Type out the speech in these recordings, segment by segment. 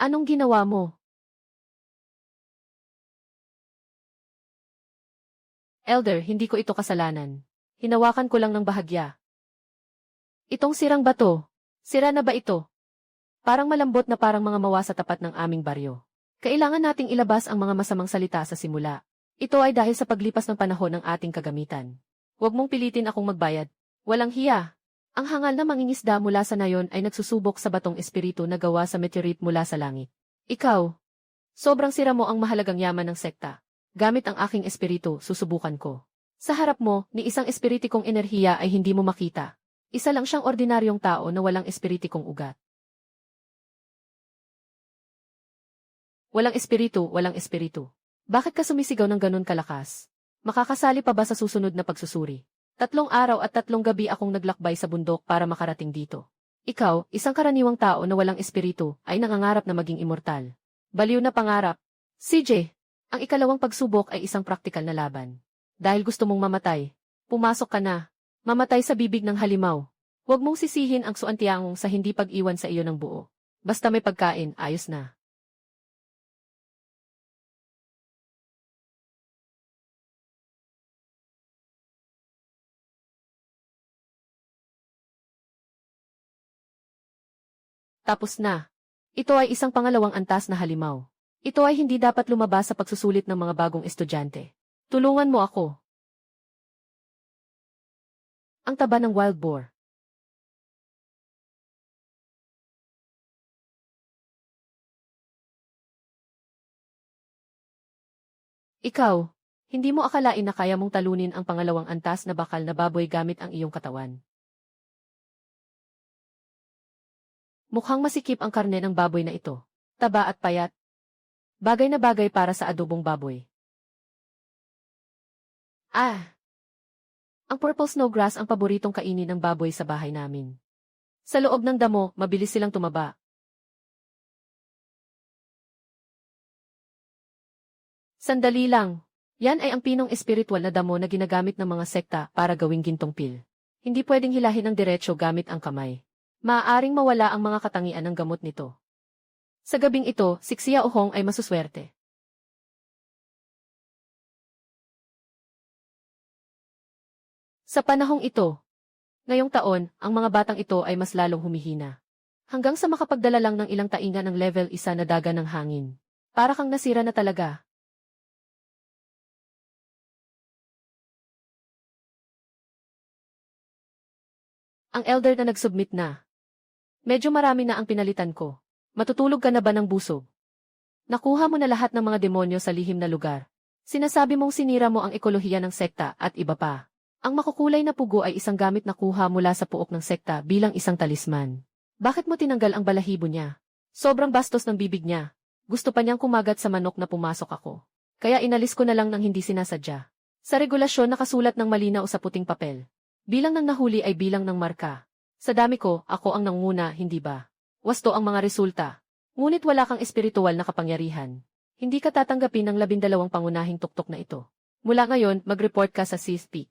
Anong ginawa mo? Elder, hindi ko ito kasalanan. Hinawakan ko lang ng bahagya. Itong sirang bato. Sira na ba ito? Parang malambot na parang mga mawa sa tapat ng aming baryo. Kailangan nating ilabas ang mga masamang salita sa simula. Ito ay dahil sa paglipas ng panahon ng ating kagamitan. Huwag mong pilitin akong magbayad. Walang hiya. Ang hangal na mangingisda mula sa nayon ay nagsusubok sa batong espiritu na gawa sa meteorite mula sa langit. Ikaw, sobrang sira mo ang mahalagang yaman ng sekta. Gamit ang aking espiritu, susubukan ko. Sa harap mo, ni isang espiritikong enerhiya ay hindi mo makita. Isa lang siyang ordinaryong tao na walang espiritikong ugat. Walang espiritu, walang espiritu. Bakit ka sumisigaw ng ganun kalakas? Makakasali pa ba sa susunod na pagsusuri? 3 araw at 3 gabi akong naglakbay sa bundok para makarating dito. Ikaw, isang karaniwang tao na walang espiritu, ay nangangarap na maging immortal. Baliw na pangarap. CJ, ang ikalawang pagsubok ay isang praktikal na laban. Dahil gusto mong mamatay, pumasok ka na. Mamatay sa bibig ng halimaw. Huwag mong sisihin ang suantiangong sa hindi pag-iwan sa iyo ng buo. Basta may pagkain, ayos na. Tapos na. Ito ay isang pangalawang antas na halimaw. Ito ay hindi dapat lumabas sa pagsusulit ng mga bagong estudyante. Tulungan mo ako. Ang taba ng wild boar. Ikaw, hindi mo akalain na kaya mong talunin ang pangalawang antas na bakal na baboy gamit ang iyong katawan. Mukhang masikip ang karne ng baboy na ito. Taba at payat. Bagay na bagay para sa adobong baboy. Ah! Ang purple snowgrass ang paboritong kainin ng baboy sa bahay namin. Sa loob ng damo, mabilis silang tumaba. Sandali lang. Yan ay ang pinong espiritual na damo na ginagamit ng mga sekta para gawing gintong pil. Hindi pwedeng hilahin ng diretsyo gamit ang kamay. Maaaring mawala ang mga katangian ng gamot nito. Sa gabing ito, si Xia Ohong ay masuswerte. Sa panahong ito, ngayong taon, ang mga batang ito ay mas lalong humihina. Hanggang sa makapagdala lang ng ilang tainga ng level 1 na daga ng hangin. Para kang nasira na talaga. Ang elder na nagsubmit na. Medyo marami na ang pinalitan ko. Matutulog ka na ba ng busog? Nakuha mo na lahat ng mga demonyo sa lihim na lugar. Sinasabi mong sinira mo ang ekolohiya ng sekta at iba pa. Ang makukulay na pugo ay isang gamit na kuha mula sa puok ng sekta bilang isang talisman. Bakit mo tinanggal ang balahibo niya? Sobrang bastos ng bibig niya. Gusto pa niyang kumagat sa manok na pumasok ako. Kaya inalis ko na lang ng hindi sinasadya. Sa regulasyon nakasulat ng malinaw sa puting papel. Bilang ng nahuli ay bilang ng marka. Sa dami ko, ako ang nanguna, hindi ba? Wasto ang mga resulta. Ngunit wala kang espiritual na kapangyarihan. Hindi ka tatanggapin ng 12 pangunahing tuktok na ito. Mula ngayon, mag-report ka sa CSP.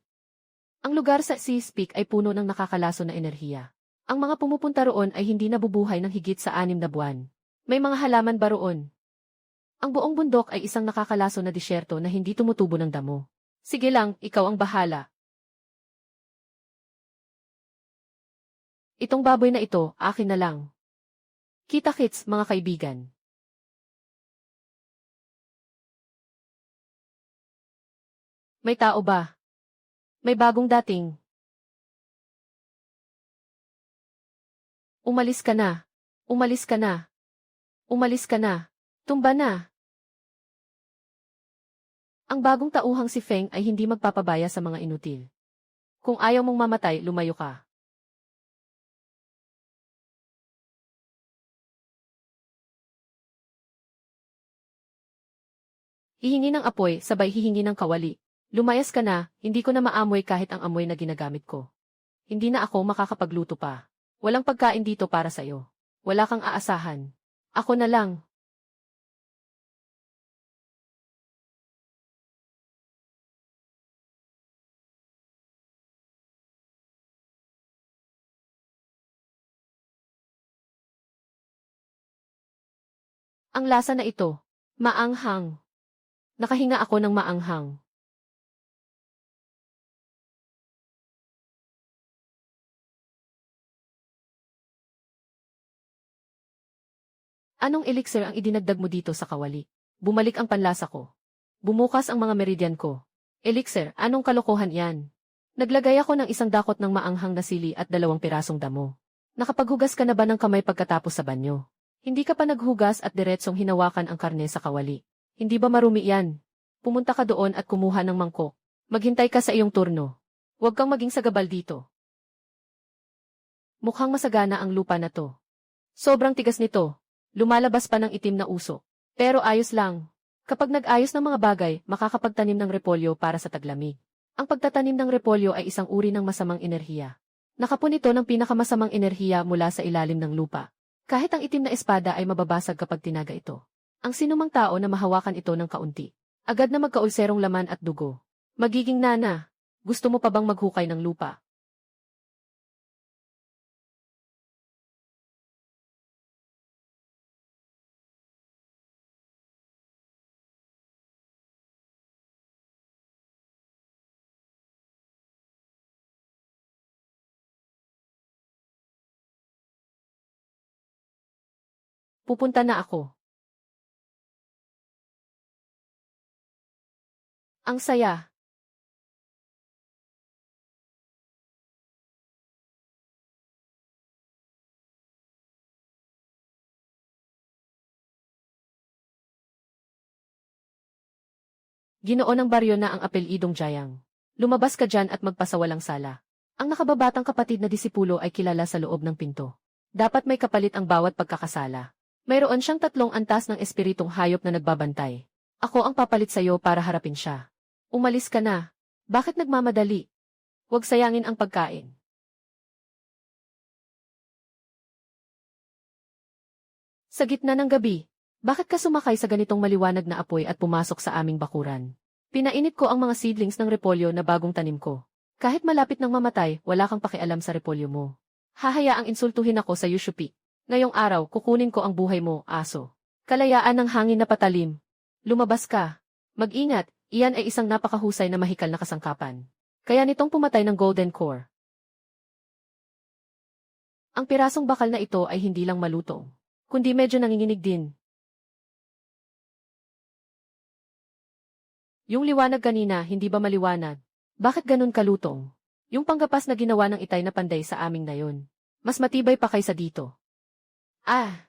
Ang lugar sa CSP ay puno ng nakakalaso na enerhiya. Ang mga pumupunta roon ay hindi nabubuhay ng higit sa 6 na buwan. May mga halaman ba roon? Ang buong bundok ay isang nakakalaso na disyerto na hindi tumutubo ng damo. Sige lang, ikaw ang bahala. Itong baboy na ito, akin na lang. Kita-kits, mga kaibigan. May tao ba? May bagong dating. Umalis ka na. Umalis ka na. Umalis ka na. Tumba na. Ang bagong tauhang si Feng ay hindi magpapabaya sa mga inutil. Kung ayaw mong mamatay, lumayo ka. Hihingi ng apoy, sabay hihingi ng kawali. Lumayas ka na, hindi ko na maamoy kahit ang amoy na ginagamit ko. Hindi na ako makakapagluto pa. Walang pagkain dito para sa'yo. Wala kang aasahan. Ako na lang. Ang lasa na ito, maanghang. Nakahinga ako ng maanghang. Anong elixir ang idinagdag mo dito sa kawali? Bumalik ang panlasa ko. Bumukas ang mga meridian ko. Elixir, anong kalokohan yan? Naglagay ako ng isang dakot ng maanghang na sili at 2 pirasong damo. Nakapaghugas ka na ba ng kamay pagkatapos sa banyo? Hindi ka pa naghugas at diretsong hinawakan ang karne sa kawali. Hindi ba marumi yan? Pumunta ka doon at kumuha ng mangkok. Maghintay ka sa iyong turno. Huwag kang maging sagabal dito. Mukhang masagana ang lupa na to. Sobrang tigas nito. Lumalabas pa ng itim na usok. Pero ayos lang. Kapag nag-ayos ng mga bagay, makakapagtanim ng repolyo para sa taglamig. Ang pagtatanim ng repolyo ay isang uri ng masamang enerhiya. Nakapun ito ng pinakamasamang enerhiya mula sa ilalim ng lupa. Kahit ang itim na espada ay mababasag kapag tinaga ito. Ang sinumang tao na mahawakan ito ng kaunti, agad na magkaulserong laman at dugo. Magiging nana. Gusto mo pa bang maghukay ng lupa? Pupunta na ako. Ang saya. Ginoo ng baryo na ang apelidong Jayang. Lumabas ka dyan at magpasawalang sala. Ang nakababatang kapatid na disipulo ay kilala sa loob ng pinto. Dapat may kapalit ang bawat pagkakasala. Mayroon siyang 3 antas ng espiritong hayop na nagbabantay. Ako ang papalit sa'yo para harapin siya. Umalis ka na. Bakit nagmamadali? Huwag sayangin ang pagkain. Sa gitna ng gabi, bakit ka sumakay sa ganitong maliwanag na apoy at pumasok sa aming bakuran? Pinainit ko ang mga seedlings ng repolyo na bagong tanim ko. Kahit malapit nang mamatay, wala kang pakialam sa repolyo mo. Hahayaang insultuhin ako sa Yushupi. Ngayong araw, kukunin ko ang buhay mo, aso. Kalayaan ng hangin na patalim. Lumabas ka. Mag-ingat, iyan ay isang napakahusay na mahikal na kasangkapan. Kaya nitong pumatay ng Golden Core. Ang pirasong bakal na ito ay hindi lang malutong, kundi medyo nanginginig din. Yung liwanag kanina, hindi ba maliwanag? Bakit ganun kalutong? Yung panggapas na ginawa ng itay na panday sa aming na yun. Mas matibay pa kaysa dito. Ah!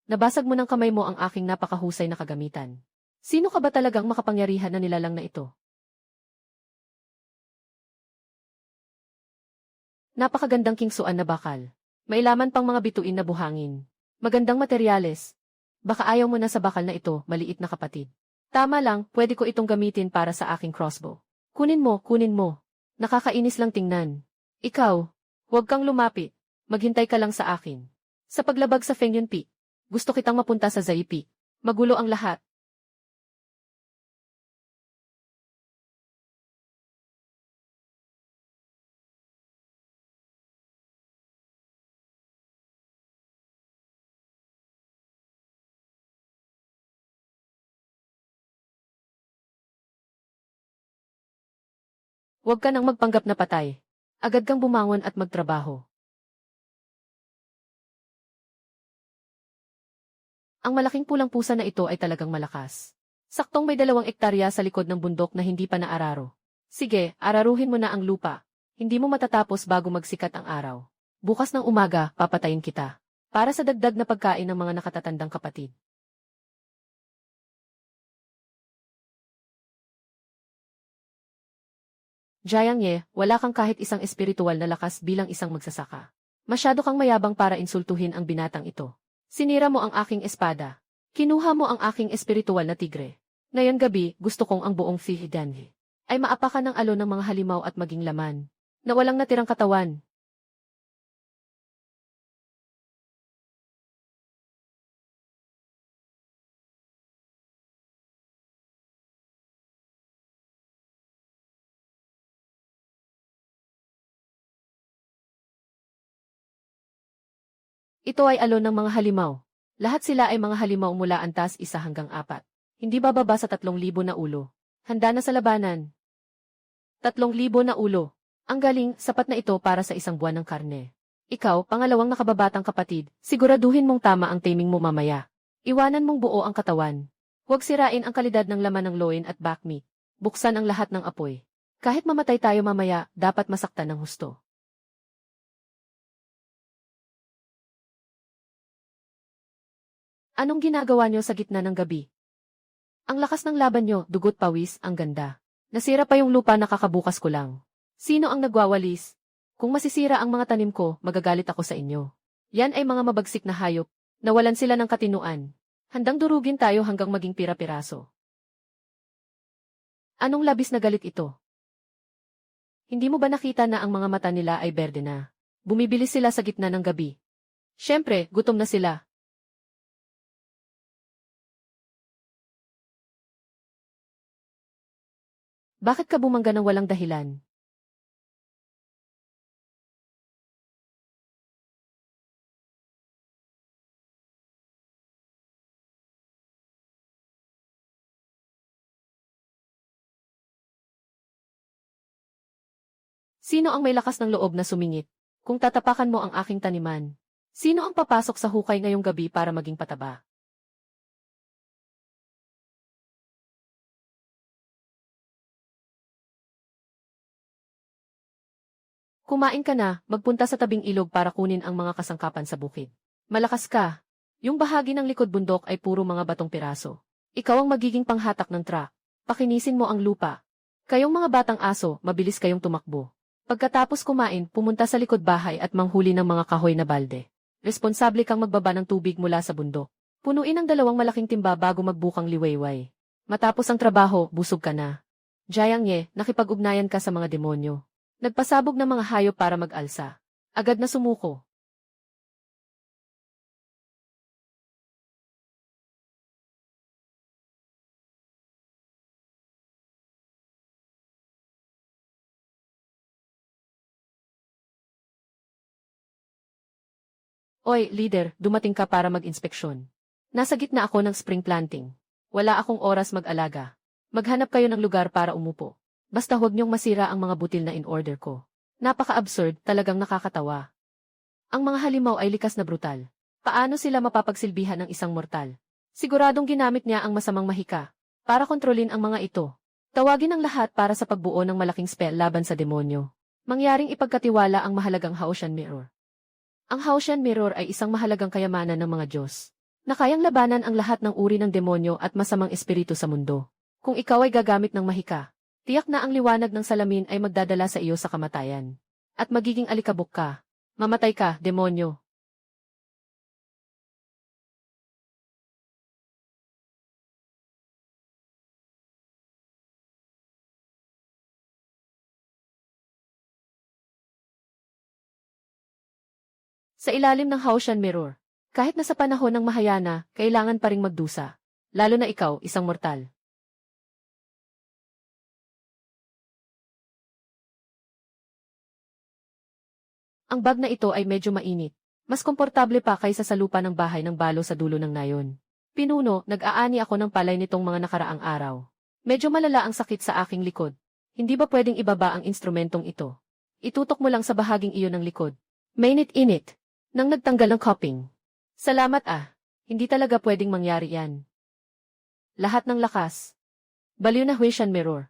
Nabasag mo ng kamay mo ang aking napakahusay na kagamitan. Sino ka ba talagang makapangyarihan na nilalang na ito? Napakagandang kingsuan na bakal. Mailaman pang mga bituin na buhangin. Magandang materyales. Baka ayaw mo na sa bakal na ito, maliit na kapatid. Tama lang, pwede ko itong gamitin para sa aking crossbow. Kunin mo, kunin mo. Nakakainis lang tingnan. Ikaw, huwag kang lumapit. Maghintay ka lang sa akin. Sa paglabag sa Fengyun Peak, gusto kitang mapunta sa Zai Peak. Magulo ang lahat. Huwag ka nang magpanggap na patay. Agad kang bumangon at magtrabaho. Ang malaking pulang pusa na ito ay talagang malakas. Saktong may 2 ektarya sa likod ng bundok na hindi pa naararo. Sige, araruhin mo na ang lupa. Hindi mo matatapos bago magsikat ang araw. Bukas ng umaga, papatayin kita. Para sa dagdag na pagkain ng mga nakatatandang kapatid. Jayang Ye, wala kang kahit isang espiritual na lakas bilang isang magsasaka. Masyado kang mayabang para insultuhin ang binatang ito. Sinira mo ang aking espada. Kinuha mo ang aking espiritual na tigre. Ngayon gabi, gusto kong ang buong Fihidanhi ay maapakan ng alon ng mga halimaw at maging laman, na walang natirang katawan. Ito ay alon ng mga halimaw. Lahat sila ay mga halimaw mula antas 1 hanggang 4. Hindi bababa sa 3,000 na ulo. Handa na sa labanan. 3,000 na ulo. Ang galing, sapat na ito para sa 1 buwan ng karne. Ikaw, pangalawang nakababatang kapatid, siguraduhin mong tama ang taming mo mamaya. Iwanan mong buo ang katawan. Huwag sirain ang kalidad ng laman ng loin at back meat. Buksan ang lahat ng apoy. Kahit mamatay tayo mamaya, dapat masaktan ng husto. Anong ginagawa nyo sa gitna ng gabi? Ang lakas ng laban nyo, dugot pawis, ang ganda. Nasira pa yung lupa nakakabukas ko lang. Sino ang nagwawalis? Kung masisira ang mga tanim ko, magagalit ako sa inyo. Yan ay mga mabagsik na hayop. Nawalan sila ng katinuan. Handang durugin tayo hanggang maging pira-piraso. Anong labis na galit ito? Hindi mo ba nakita na ang mga mata nila ay berde na? Bumibilis sila sa gitna ng gabi. Siyempre, gutom na sila. Bakit ka bumangga ng walang dahilan? Sino ang may lakas ng loob na sumingit? Kung tatapakan mo ang aking taniman. Sino ang papasok sa hukay ngayong gabi para maging pataba? Kumain ka na, magpunta sa tabing ilog para kunin ang mga kasangkapan sa bukid. Malakas ka. Yung bahagi ng likod bundok ay puro mga batong piraso. Ikaw ang magiging panghatak ng truck. Pakinisin mo ang lupa. Kayong mga batang aso, mabilis kayong tumakbo. Pagkatapos kumain, pumunta sa likod bahay at manghuli ng mga kahoy na balde. Responsable kang magbaba ng tubig mula sa bundok. Punuin ang 2 malaking timba bago magbukang liwayway. Matapos ang trabaho, busog ka na. Jayangye, nakipag-ugnayan ka sa mga demonyo. Nagpasabog ng mga hayop para mag-alsa. Agad na sumuko. Oy, leader, dumating ka para mag-inspeksyon. Nasa gitna ako ng spring planting. Wala akong oras mag-alaga. Maghanap kayo ng lugar para umupo. Basta huwag niyong masira ang mga butil na in-order ko. Napaka-absurd, talagang nakakatawa. Ang mga halimaw ay likas na brutal. Paano sila mapapagsilbihan ng isang mortal? Siguradong ginamit niya ang masamang mahika para kontrolin ang mga ito. Tawagin ang lahat para sa pagbuo ng malaking spell laban sa demonyo. Mangyaring ipagkatiwala ang mahalagang Haoshan Mirror. Ang Haoshan Mirror ay isang mahalagang kayamanan ng mga Diyos, na kayang labanan ang lahat ng uri ng demonyo at masamang espiritu sa mundo. Kung ikaw ay gagamit ng mahika, tiyak na ang liwanag ng salamin ay magdadala sa iyo sa kamatayan. At magiging alikabok ka. Mamatay ka, demonyo. Sa ilalim ng Haoshan Mirror, kahit na sa panahon ng Mahayana, kailangan pa ring magdusa. Lalo na ikaw, isang mortal. Ang bag na ito ay medyo mainit. Mas komportable pa kaysa sa lupa ng bahay ng balo sa dulo ng nayon. Pinuno, nag-aani ako ng palay nitong mga nakaraang araw. Medyo malala ang sakit sa aking likod. Hindi ba pwedeng ibaba ang instrumentong ito? Itutok mo lang sa bahaging iyon ng likod. Mainit-init. Nang nagtanggal ng cupping. Salamat ah. Hindi talaga pwedeng mangyari yan. Lahat ng lakas. Baliw na Haoshan Mirror.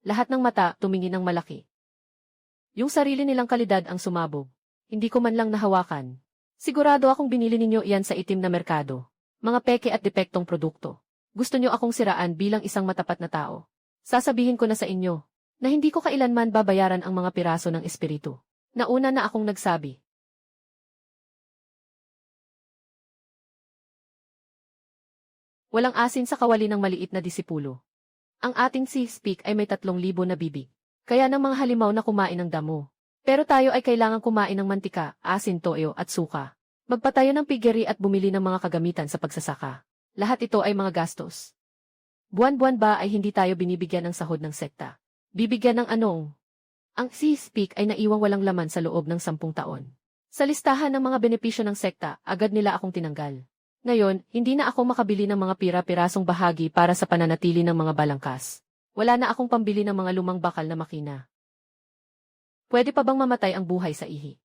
Lahat ng mata tumingin ng malaki. Yung sarili nilang kalidad ang sumabog. Hindi ko man lang nahawakan. Sigurado akong binili ninyo iyan sa itim na merkado. Mga peke at depektong produkto. Gusto nyo akong siraan bilang isang matapat na tao. Sasabihin ko na sa inyo, na hindi ko kailanman babayaran ang mga piraso ng espiritu. Nauna na akong nagsabi. Walang asin sa kawali ng maliit na disipulo. Ang ating sea speak ay may 3,000 na bibig. Kaya ng mga halimaw na kumain ng damo. Pero tayo ay kailangang kumain ng mantika, asin, toyo at suka. Magpatayo ng piggery at bumili ng mga kagamitan sa pagsasaka. Lahat ito ay mga gastos. Buwan-buwan ba ay hindi tayo binibigyan ng sahod ng sekta? Bibigyan ng anong? Ang sea speak ay naiwang walang laman sa loob ng 10 taon. Sa listahan ng mga benepisyo ng sekta, agad nila akong tinanggal. Ngayon, hindi na ako makabili ng mga pira-pirasong bahagi para sa pananatili ng mga balangkas. Wala na akong pambili ng mga lumang bakal na makina. Pwede pa bang mamatay ang buhay sa ihi?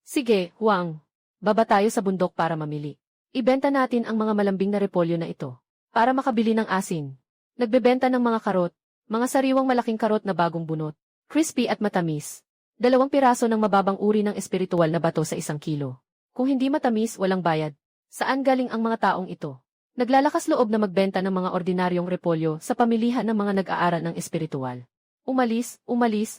Sige, Huang. Baba tayo sa bundok para mamili. Ibenta natin ang mga malambing na repolyo na ito. Para makabili ng asin. Nagbebenta ng mga karot. Mga sariwang malaking karot na bagong bunot. Crispy at matamis. 2 piraso ng mababang uri ng espiritual na bato sa 1 kilo. Kung hindi matamis, walang bayad. Saan galing ang mga taong ito? Naglalakas loob na magbenta ng mga ordinaryong repolyo sa pamilihan ng mga nag-aaral ng espiritual. Umalis,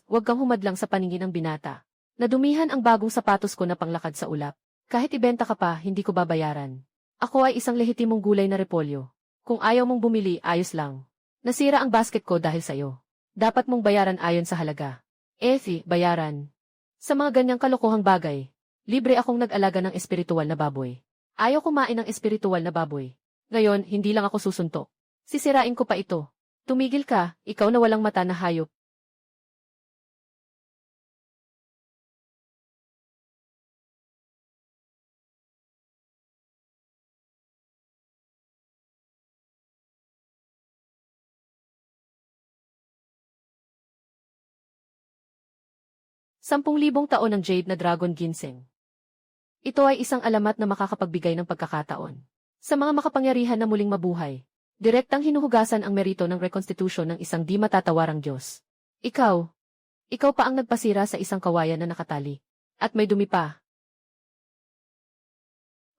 wag kang humadlang sa paningin ng binata. Nadumihan ang bagong sapatos ko na panglakad sa ulap. Kahit ibenta ka pa, hindi ko babayaran. Ako ay isang lehitimong gulay na repolyo. Kung ayaw mong bumili, ayos lang. Nasira ang basket ko dahil sa'yo. Dapat mong bayaran ayon sa halaga. Bayaran. Sa mga ganyang kalokohang bagay, libre akong nag-alaga ng espiritual na baboy. Ayaw kumain ng espiritual na baboy. Ngayon, hindi lang ako susuntok. Sisirain ko pa ito. Tumigil ka, ikaw na walang mata na hayop. ₱10,000 taon ng Jade na Dragon Ginseng. Ito ay isang alamat na makakapagbigay ng pagkakataon. Sa mga makapangyarihan na muling mabuhay, direktang hinuhugasan ang merito ng rekonstitusyon ng isang di matatawarang Diyos. Ikaw pa ang nagpasira sa isang kawayan na nakatali. At may dumi pa.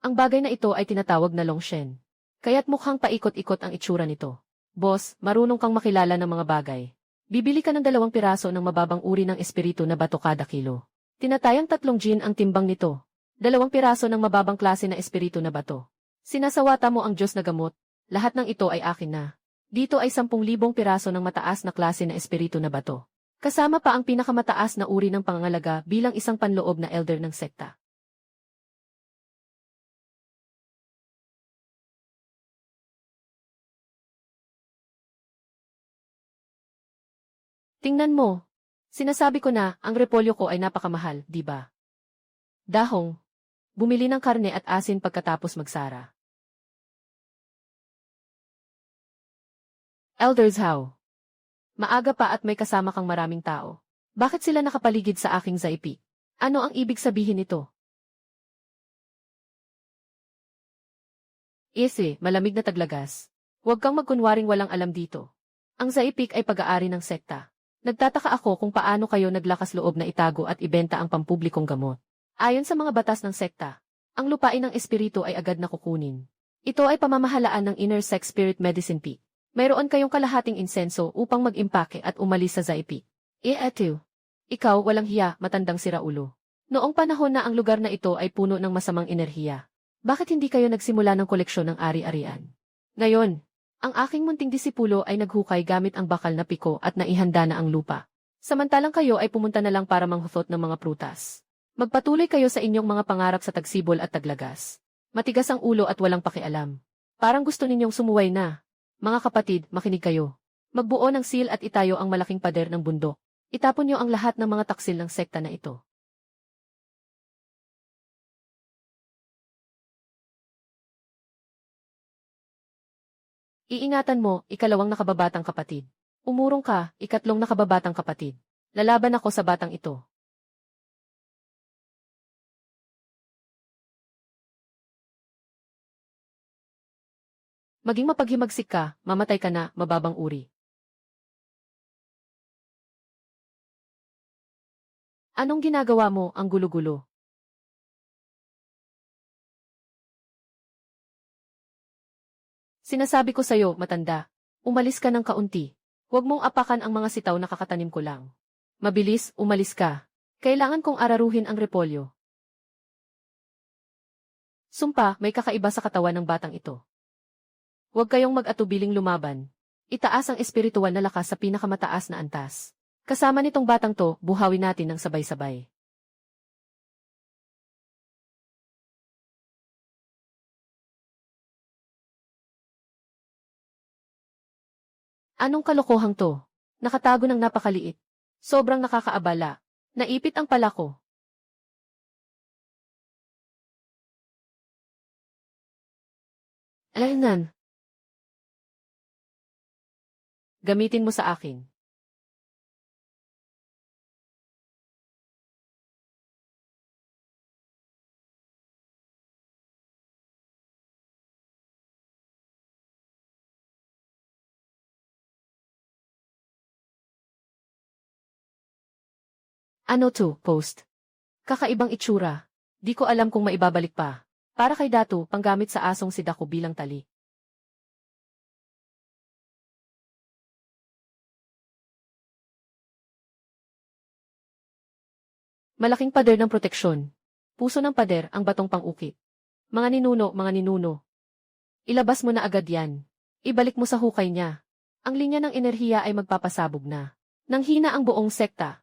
Ang bagay na ito ay tinatawag na Longshen. Kaya't mukhang paikot-ikot ang itsura nito. Boss, marunong kang makilala ng mga bagay. Bibili ka ng 2 piraso ng mababang uri ng espiritu na bato kada kilo. Tinatayang 3 gin ang timbang nito. 2 piraso ng mababang klase na espiritu na bato. Sinasawata mo ang Diyos na gamot. Lahat ng ito ay akin na. Dito ay 10,000 piraso ng mataas na klase na espiritu na bato. Kasama pa ang pinakamataas na uri ng pangangalaga bilang isang panloob na elder ng sekta. Tingnan mo. Sinasabi ko na, ang repolyo ko ay napakamahal, di ba? Dahong. Bumili ng karne at asin pagkatapos magsara. Elders how? Maaga pa at may kasama kang maraming tao. Bakit sila nakapaligid sa aking zaipi? Ano ang ibig sabihin nito? Malamig na taglagas. Huwag kang magkunwaring walang alam dito. Ang zaipik ay pag-aari ng sekta. Nagtataka ako kung paano kayo naglakas loob na itago at ibenta ang pampublikong gamot. Ayon sa mga batas ng sekta, ang lupain ng espiritu ay agad na kukunin. Ito ay pamamahalaan ng Inner Sex Spirit Medicine Peak. Mayroon kayong kalahating insenso upang mag-impake at umalis sa Zaipik. Ikaw, walang hiya, matandang siraulo. Noong panahon na ang lugar na ito ay puno ng masamang enerhiya, bakit hindi kayo nagsimula ng koleksyon ng ari-arian? Ngayon, ang aking munting disipulo ay naghukay gamit ang bakal na piko at naihanda na ang lupa. Samantalang kayo ay pumunta na lang para manghuthot ng mga prutas. Magpatuloy kayo sa inyong mga pangarap sa tagsibol at taglagas. Matigas ang ulo at walang pakialam. Parang gusto ninyong sumuway na. Mga kapatid, makinig kayo. Magbuo ng seal at itayo ang malaking pader ng bundok. Itapon niyo ang lahat ng mga taksil ng sekta na ito. Iingatan mo, ikalawang nakababatang kapatid. Umurong ka, ikatlong nakababatang kapatid. Lalaban ako sa batang ito. Maging mapaghimagsik ka, mamatay ka na, mababang uri. Anong ginagawa mo, ang gulo-gulo? Sinasabi ko sa'yo, matanda. Umalis ka ng kaunti. Huwag mong apakan ang mga sitaw na kakatanim ko lang. Mabilis, umalis ka. Kailangan kong araruhin ang repolyo. Sumpa, may kakaiba sa katawan ng batang ito. Huwag kayong mag-atubiling lumaban. Itaas ang espiritual na lakas sa pinakamataas na antas. Kasama nitong batang to, buhawin natin ng sabay-sabay. Anong kalokohang to? Nakatago ng napakaliit. Sobrang nakakaabala. Naipit ang pala ko. Alaynan. Gamitin mo sa akin. Ano to, post? Kakaibang itsura. Di ko alam kung maibabalik pa. Para kay Datu, panggamit sa asong si Dako bilang tali. Malaking pader ng proteksyon. Puso ng pader, ang batong pang-ukit. Mga ninuno. Ilabas mo na agad yan. Ibalik mo sa hukay niya. Ang linya ng enerhiya ay magpapasabog na. Nang hina ang buong sekta.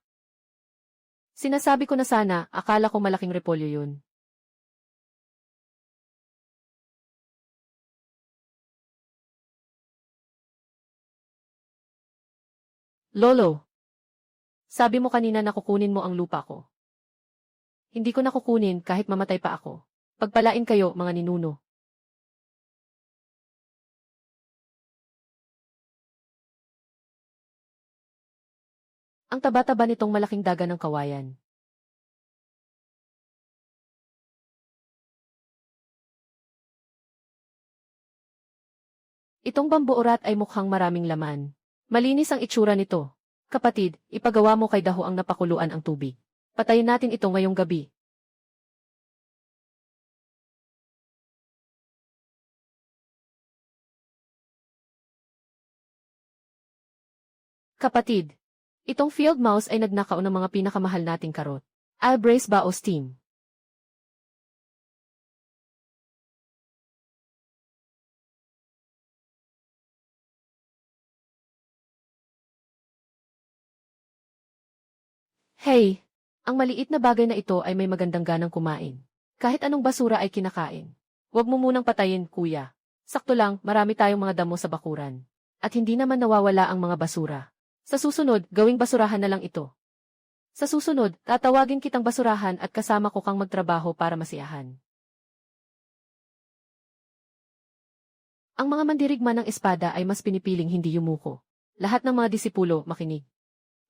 Sinasabi ko na sana, akala ko malaking repolyo yun. Lolo. Sabi mo kanina na kukunin mo ang lupa ko. Hindi ko nakukunin kahit mamatay pa ako. Pagpalain kayo, mga ninuno. Ang taba-taba nitong malaking daga ng kawayan. Itong bambu-urat ay mukhang maraming laman. Malinis ang itsura nito. Kapatid, ipagawa mo kay Daho ang napakuluan ang tubig. Patayin natin ito ngayong gabi. Kapatid, itong field mouse ay nagnakaw ng mga pinakamahal nating karot. I'll brace Bao's team. Hey, ang maliit na bagay na ito ay may magandang ganang kumain. Kahit anong basura ay kinakain. Huwag mo munang patayin, kuya. Sakto lang, marami tayong mga damo sa bakuran. At hindi naman nawawala ang mga basura. Sa susunod, gawing basurahan na lang ito. Sa susunod, tatawagin kitang basurahan at kasama ko kang magtrabaho para masiyahan. Ang mga mandirigma ng espada ay mas pinipiling hindi yumuko. Lahat ng mga disipulo, makinig.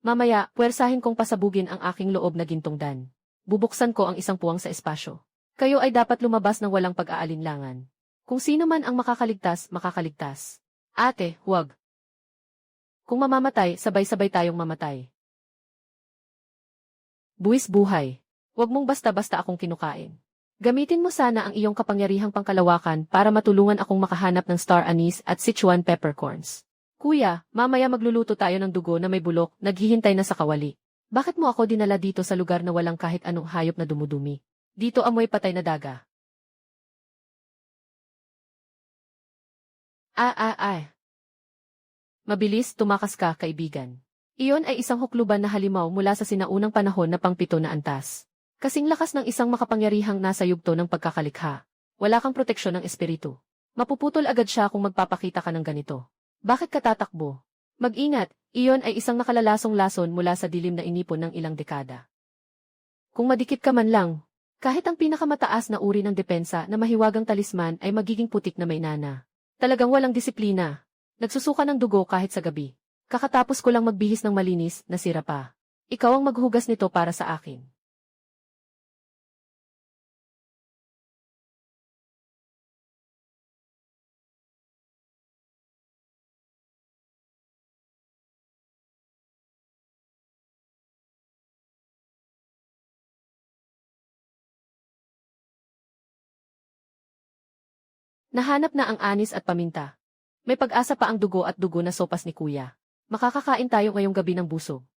Mamaya, puwersahin kong pasabugin ang aking loob na gintongdan. Bubuksan ko ang isang puwang sa espasyo. Kayo ay dapat lumabas ng walang pag-aalinlangan. Kung sino man ang makakaligtas, makakaligtas. Ate, huwag. Kung mamamatay, sabay-sabay tayong mamatay. Buwis buhay. Huwag mong basta-basta akong kinukain. Gamitin mo sana ang iyong kapangyarihang pangkalawakan para matulungan akong makahanap ng star anise at Sichuan peppercorns. Kuya, mamaya magluluto tayo ng dugo na may bulok, naghihintay na sa kawali. Bakit mo ako dinala dito sa lugar na walang kahit anong hayop na dumudumi? Dito amoy patay na daga. Mabilis, tumakas ka, kaibigan. Iyon ay isang hukluban na halimaw mula sa sinaunang panahon na pangpito na antas. Kasing lakas ng isang makapangyarihang nasa yugto ng pagkakalikha. Wala kang proteksyon ng espiritu. Mapuputol agad siya kung magpapakita ka ng ganito. Bakit ka tatakbo? Mag-ingat, iyon ay isang nakalalasong lason mula sa dilim na inipon ng ilang dekada. Kung madikit ka man lang, kahit ang pinakamataas na uri ng depensa na mahiwagang talisman ay magiging putik na may nana. Talagang walang disiplina. Nagsusuka ng dugo kahit sa gabi. Kakatapos ko lang magbihis ng malinis, nasira pa. Ikaw ang maghugas nito para sa akin. Nahanap na ang anis at paminta. May pag-asa pa ang dugo at dugo na sopas ni kuya. Makakakain tayo ngayong gabi ng busog.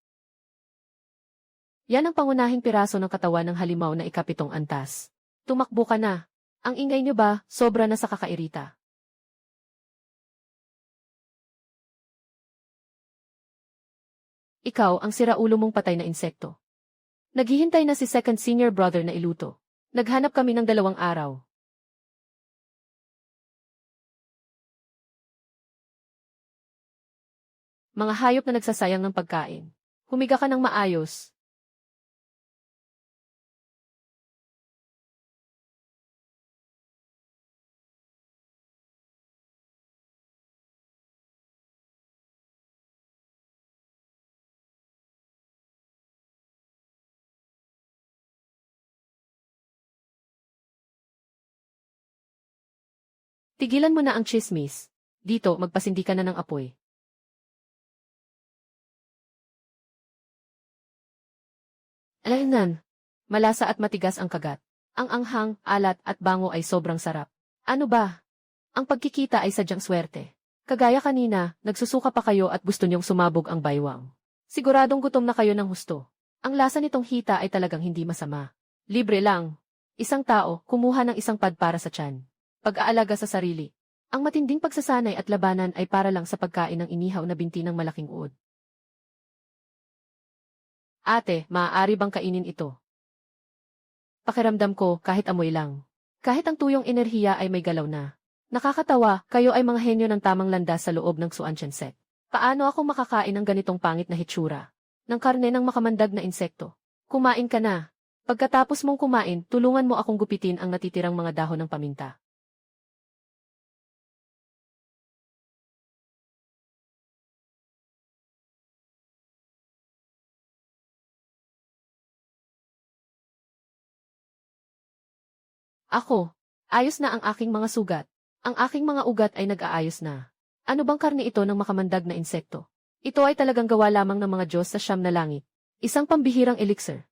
Yan ang pangunahing piraso ng katawan ng halimaw na ikapitong antas. Tumakbo ka na. Ang ingay niyo ba, sobra na sa kakairita. Ikaw ang siraulo mong patay na insekto. Naghihintay na si second senior brother na iluto. Naghanap kami ng 2 araw. Mga hayop na nagsasayang ng pagkain. Humiga ka ng maayos. Tigilan mo na ang chismis. Dito, magpasindi ka na ng apoy. Alaynan. Malasa at matigas ang kagat. Ang anghang, alat at bango ay sobrang sarap. Ano ba? Ang pagkikita ay sadyang swerte. Kagaya kanina, nagsusuka pa kayo at gusto niyong sumabog ang baywang. Siguradong gutom na kayo ng husto. Ang lasa nitong hita ay talagang hindi masama. Libre lang. Isang tao, kumuha ng isang pad para sa tiyan. Pag-aalaga sa sarili. Ang matinding pagsasanay at labanan ay para lang sa pagkain ng inihaw na binti ng malaking uod. Ate, maaari bang kainin ito? Pakiramdam ko, kahit amoy lang. Kahit ang tuyong enerhiya ay may galaw na. Nakakatawa, kayo ay mga henyo ng tamang landas sa loob ng Suanshan set. Paano ako makakain ng ganitong pangit na hitsura? Ng karne ng makamandag na insekto. Kumain ka na. Pagkatapos mong kumain, tulungan mo akong gupitin ang natitirang mga dahon ng paminta. Ako, ayos na ang aking mga sugat. Ang aking mga ugat ay nag-aayos na. Ano bang karne ito ng makamandag na insekto? Ito ay talagang gawa lamang ng mga Diyos sa siyam na langit. Isang pambihirang elixir.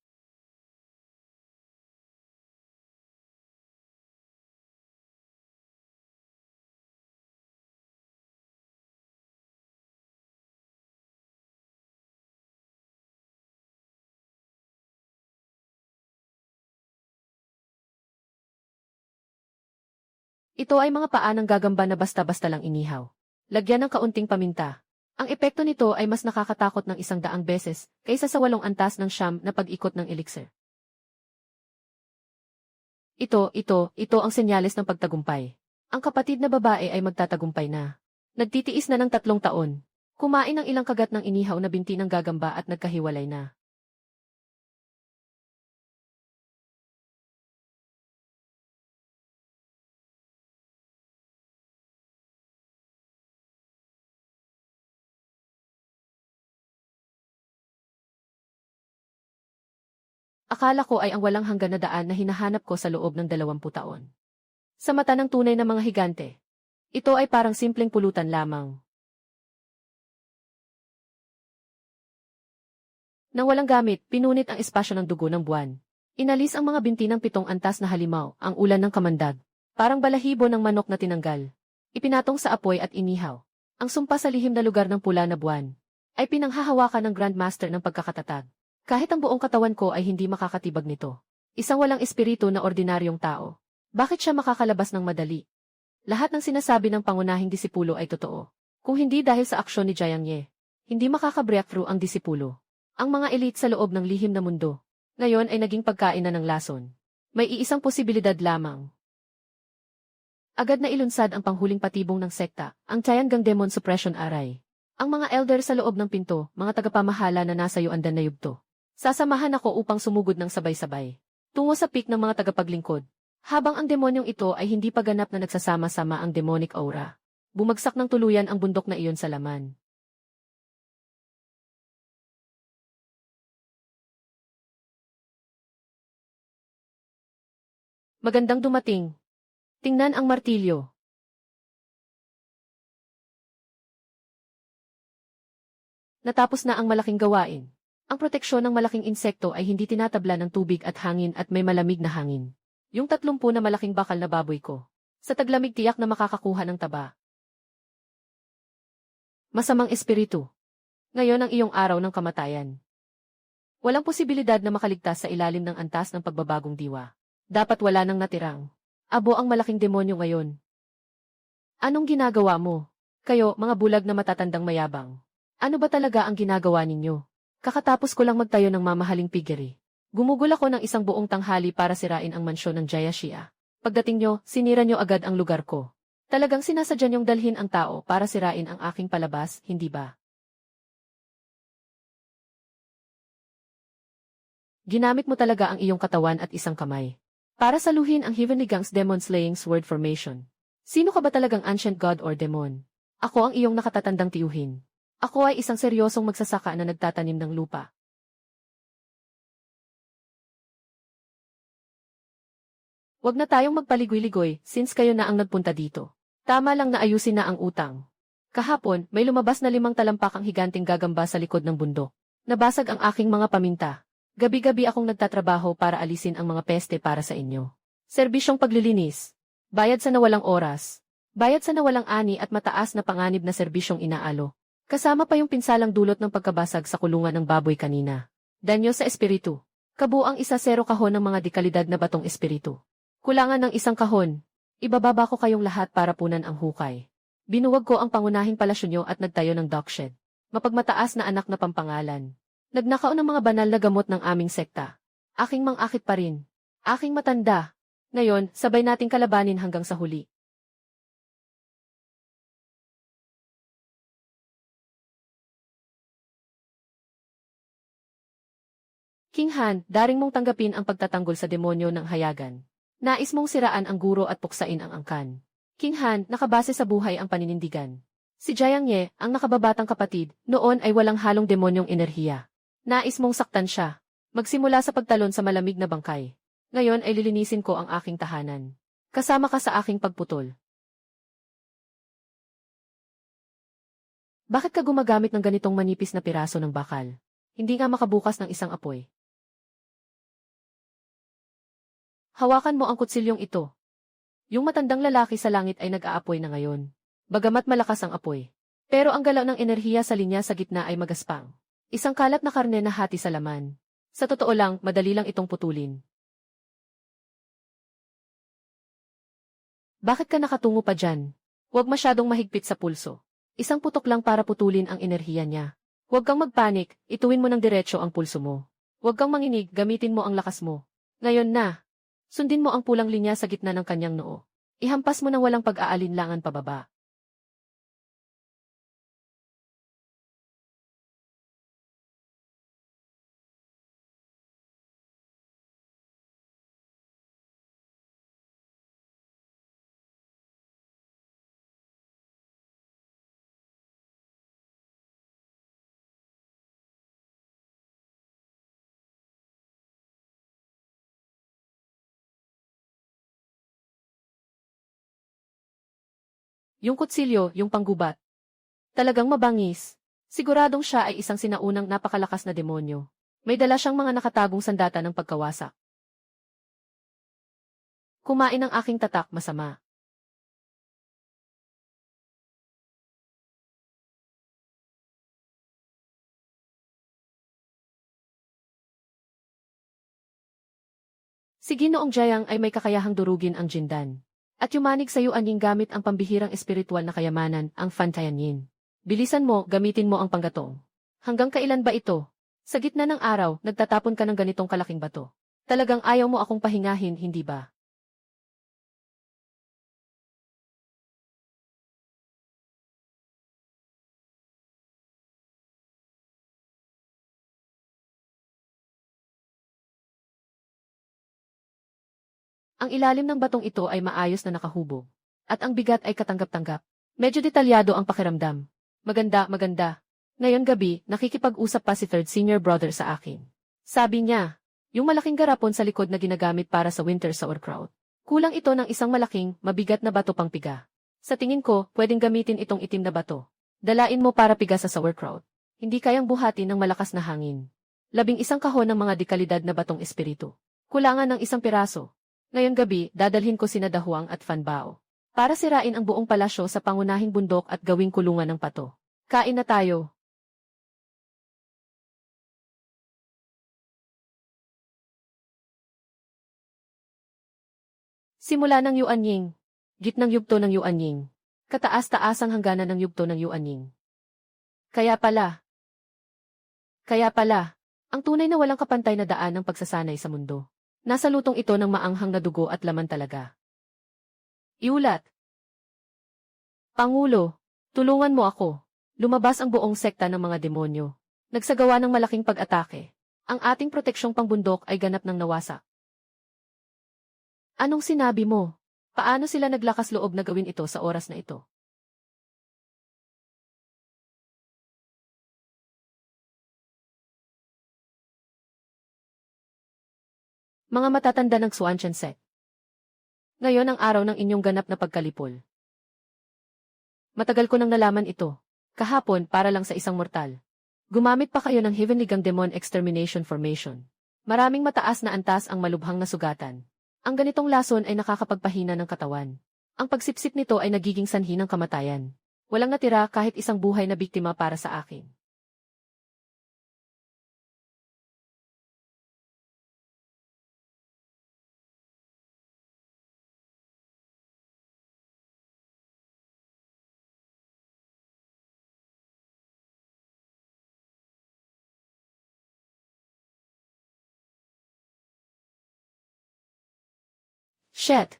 Ito ay mga paa ng gagamba na basta-basta lang inihaw. Lagyan ng kaunting paminta. Ang epekto nito ay mas nakakatakot ng 100 beses kaysa sa 8 antas ng siyam na pag-ikot ng elixir. Ito ang senyales ng pagtagumpay. Ang kapatid na babae ay magtatagumpay na. Nagtitiis na ng 3 taon. Kumain ng ilang kagat ng inihaw na binti ng gagamba at nagkahiwalay na. Akala ko ay ang walang hanggan na daan na hinahanap ko sa loob ng 20 taon. Sa mata ng tunay na mga higante, ito ay parang simpleng pulutan lamang. Nang walang gamit, pinunit ang espasyo ng dugo ng buwan. Inalis ang mga binti ng 7 antas na halimaw, ang ulan ng kamandag. Parang balahibo ng manok na tinanggal. Ipinatong sa apoy at inihaw. Ang sumpa sa lihim na lugar ng pula na buwan ay pinanghahawakan ng Grandmaster ng pagkakatatag. Kahit ang buong katawan ko ay hindi makakatibag nito. Isang walang espiritu na ordinaryong tao. Bakit siya makakalabas ng madali? Lahat ng sinasabi ng pangunahing disipulo ay totoo. Kung hindi dahil sa aksyon ni Jiang Ye, hindi makaka-breakthrough ang disipulo. Ang mga elite sa loob ng lihim na mundo, ngayon ay naging pagkain na ng lason. May iisang posibilidad lamang. Agad na ilunsad ang panghuling patibong ng sekta, ang Tiangang Demon Suppression Array. Ang mga elder sa loob ng pinto, mga tagapamahala na nasa yuandan na yugto. Sasamahan ako upang sumugod ng sabay-sabay. Tungo sa peak ng mga tagapaglingkod. Habang ang demonyong ito ay hindi pa ganap na nagsasama-sama ang demonic aura. Bumagsak ng tuluyan ang bundok na iyon sa laman. Magandang dumating. Tingnan ang martilyo. Natapos na ang malaking gawain. Ang proteksyon ng malaking insekto ay hindi tinatabla ng tubig at hangin at may malamig na hangin. Yung 30 na malaking bakal na baboy ko. Sa taglamig tiyak na makakakuha ng taba. Masamang espiritu. Ngayon ang iyong araw ng kamatayan. Walang posibilidad na makaligtas sa ilalim ng antas ng pagbabagong diwa. Dapat wala nang natirang. Abo ang malaking demonyo ngayon. Anong ginagawa mo? Kayo, mga bulag na matatandang mayabang. Ano ba talaga ang ginagawa ninyo? Kakatapos ko lang magtayo ng mamahaling piggery. Gumugol ako ng isang buong tanghali para sirain ang mansyon ng Jayashia. Pagdating nyo, sinira nyo agad ang lugar ko. Talagang sinasadya nyong dalhin ang tao para sirain ang aking palabas, hindi ba? Ginamit mo talaga ang iyong katawan at isang kamay para saluhin ang Heavenly Gang's demon-slaying sword formation. Sino ka ba talagang ancient god or demon? Ako ang iyong nakatatandang tiyuhin. Ako ay isang seryosong magsasaka na nagtatanim ng lupa. Huwag na tayong magpaligoy-ligoy since kayo na ang nagpunta dito. Tama lang na ayusin na ang utang. Kahapon, may lumabas na 5 talampakang higanting gagamba sa likod ng bundok. Nabasag ang aking mga paminta. Gabi-gabi akong nagtatrabaho para alisin ang mga peste para sa inyo. Serbisyong paglilinis. Bayad sa nawalang oras. Bayad sa nawalang ani at mataas na panganib na serbisyong inaalo. Kasama pa yung pinsalang dulot ng pagkabasag sa kulungan ng baboy kanina. Danyo sa espiritu. Kabuang 1-0 kahon ng mga dekalidad na batong espiritu. Kulangan ng 1 kahon. Ibababa ko kayong lahat para punan ang hukay. Binuwag ko ang pangunahing palasyo nyo at nagtayo ng dockshed. Mapagmataas na anak na pampangalan. Nagnakaw ng mga banal na gamot ng aming sekta. Aking mang-akit pa rin. Aking matanda. Ngayon, sabay nating kalabanin hanggang sa huli. King Han, daring mong tanggapin ang pagtatanggol sa demonyo ng hayagan. Nais mong siraan ang guro at puksain ang angkan. King Han, nakabase sa buhay ang paninindigan. Si Jiang Ye, ang nakababatang kapatid, noon ay walang halong demonyong enerhiya. Nais mong saktan siya. Magsimula sa pagtalon sa malamig na bangkay. Ngayon ay lilinisin ko ang aking tahanan. Kasama ka sa aking pagputol. Bakit ka gumagamit ng ganitong manipis na piraso ng bakal? Hindi nga makabukas ng isang apoy. Hawakan mo ang kutsilyong ito. Yung matandang lalaki sa langit ay nag-aapoy na ngayon. Bagamat malakas ang apoy. Pero ang galaw ng enerhiya sa linya sa gitna ay magaspang. Isang kalat na karne na hati sa laman. Sa totoo lang, madali lang itong putulin. Bakit ka nakatungo pa dyan? Huwag masyadong mahigpit sa pulso. Isang putok lang para putulin ang enerhiya niya. Huwag kang magpanik, ituwin mo ng diretso ang pulso mo. Huwag kang manginig, gamitin mo ang lakas mo. Ngayon na. Sundin mo ang pulang linya sa gitna ng kanyang noo. Ihampas mo ng walang pag-aalinlangan pababa. Yung kutsilyo, yung panggubat. Talagang mabangis. Siguradong siya ay isang sinaunang napakalakas na demonyo. May dala siyang mga nakatagong sandata ng pagkawasak. Kumain ang aking tatak masama. Si Ginoong Jiang ay may kakayahang durugin ang Jindan. At yumanig sa iyo anying gamit ang pambihirang espiritual na kayamanan, ang Fantayanin. Bilisan mo, gamitin mo ang panggatong. Hanggang kailan ba ito? Sa gitna ng araw, nagtatapon ka ng ganitong kalaking bato. Talagang ayaw mo akong pahingahin, hindi ba? Ang ilalim ng batong ito ay maayos na nakahubog. At ang bigat ay katanggap-tanggap. Medyo detalyado ang pakiramdam. Maganda, maganda. Ngayon gabi, nakikipag-usap pa si third senior brother sa akin. Sabi niya, yung malaking garapon sa likod na ginagamit para sa winter sauerkraut. Kulang ito ng isang malaking, mabigat na bato pang piga. Sa tingin ko, pwedeng gamitin itong itim na bato. Dalain mo para piga sa sauerkraut. Hindi kayang buhatin ng malakas na hangin. 11 kahon ng mga dekalidad na batong espiritu. Kulangan ng 1 piraso. Ngayon gabi, dadalhin ko sina Dahuang at Fanbao. Para sirain ang buong palasyo sa pangunahing bundok at gawing kulungan ng pato. Kain na tayo. Simula ng Yuanying. Gitnang yugto ng Yuanying. Kataas-taasang hangganan ng yugto ng Yuanying. Kaya pala. Ang tunay na walang kapantay na daan ng pagsasanay sa mundo. Nasa lutong ito ng maanghang na dugo at laman talaga. Iulat. Pangulo, tulungan mo ako. Lumabas ang buong sekta ng mga demonyo. Nagsagawa ng malaking pag-atake. Ang ating proteksyong pangbundok ay ganap ng nawasak. Anong sinabi mo? Paano sila naglakas loob na gawin ito sa oras na ito? Mga matatanda ng Xuanchen sect. Ngayon ang araw ng inyong ganap na pagkalipol. Matagal ko nang nalaman ito. Kahapon para lang sa isang mortal. Gumamit pa kayo ng Heavenly Gang Demon Extermination Formation. Maraming mataas na antas ang malubhang na sugatan. Ang ganitong lason ay nakakapagpahina ng katawan. Ang pagsipsip nito ay nagiging sanhi ng kamatayan. Walang natira kahit isang buhay na biktima para sa akin. Shit!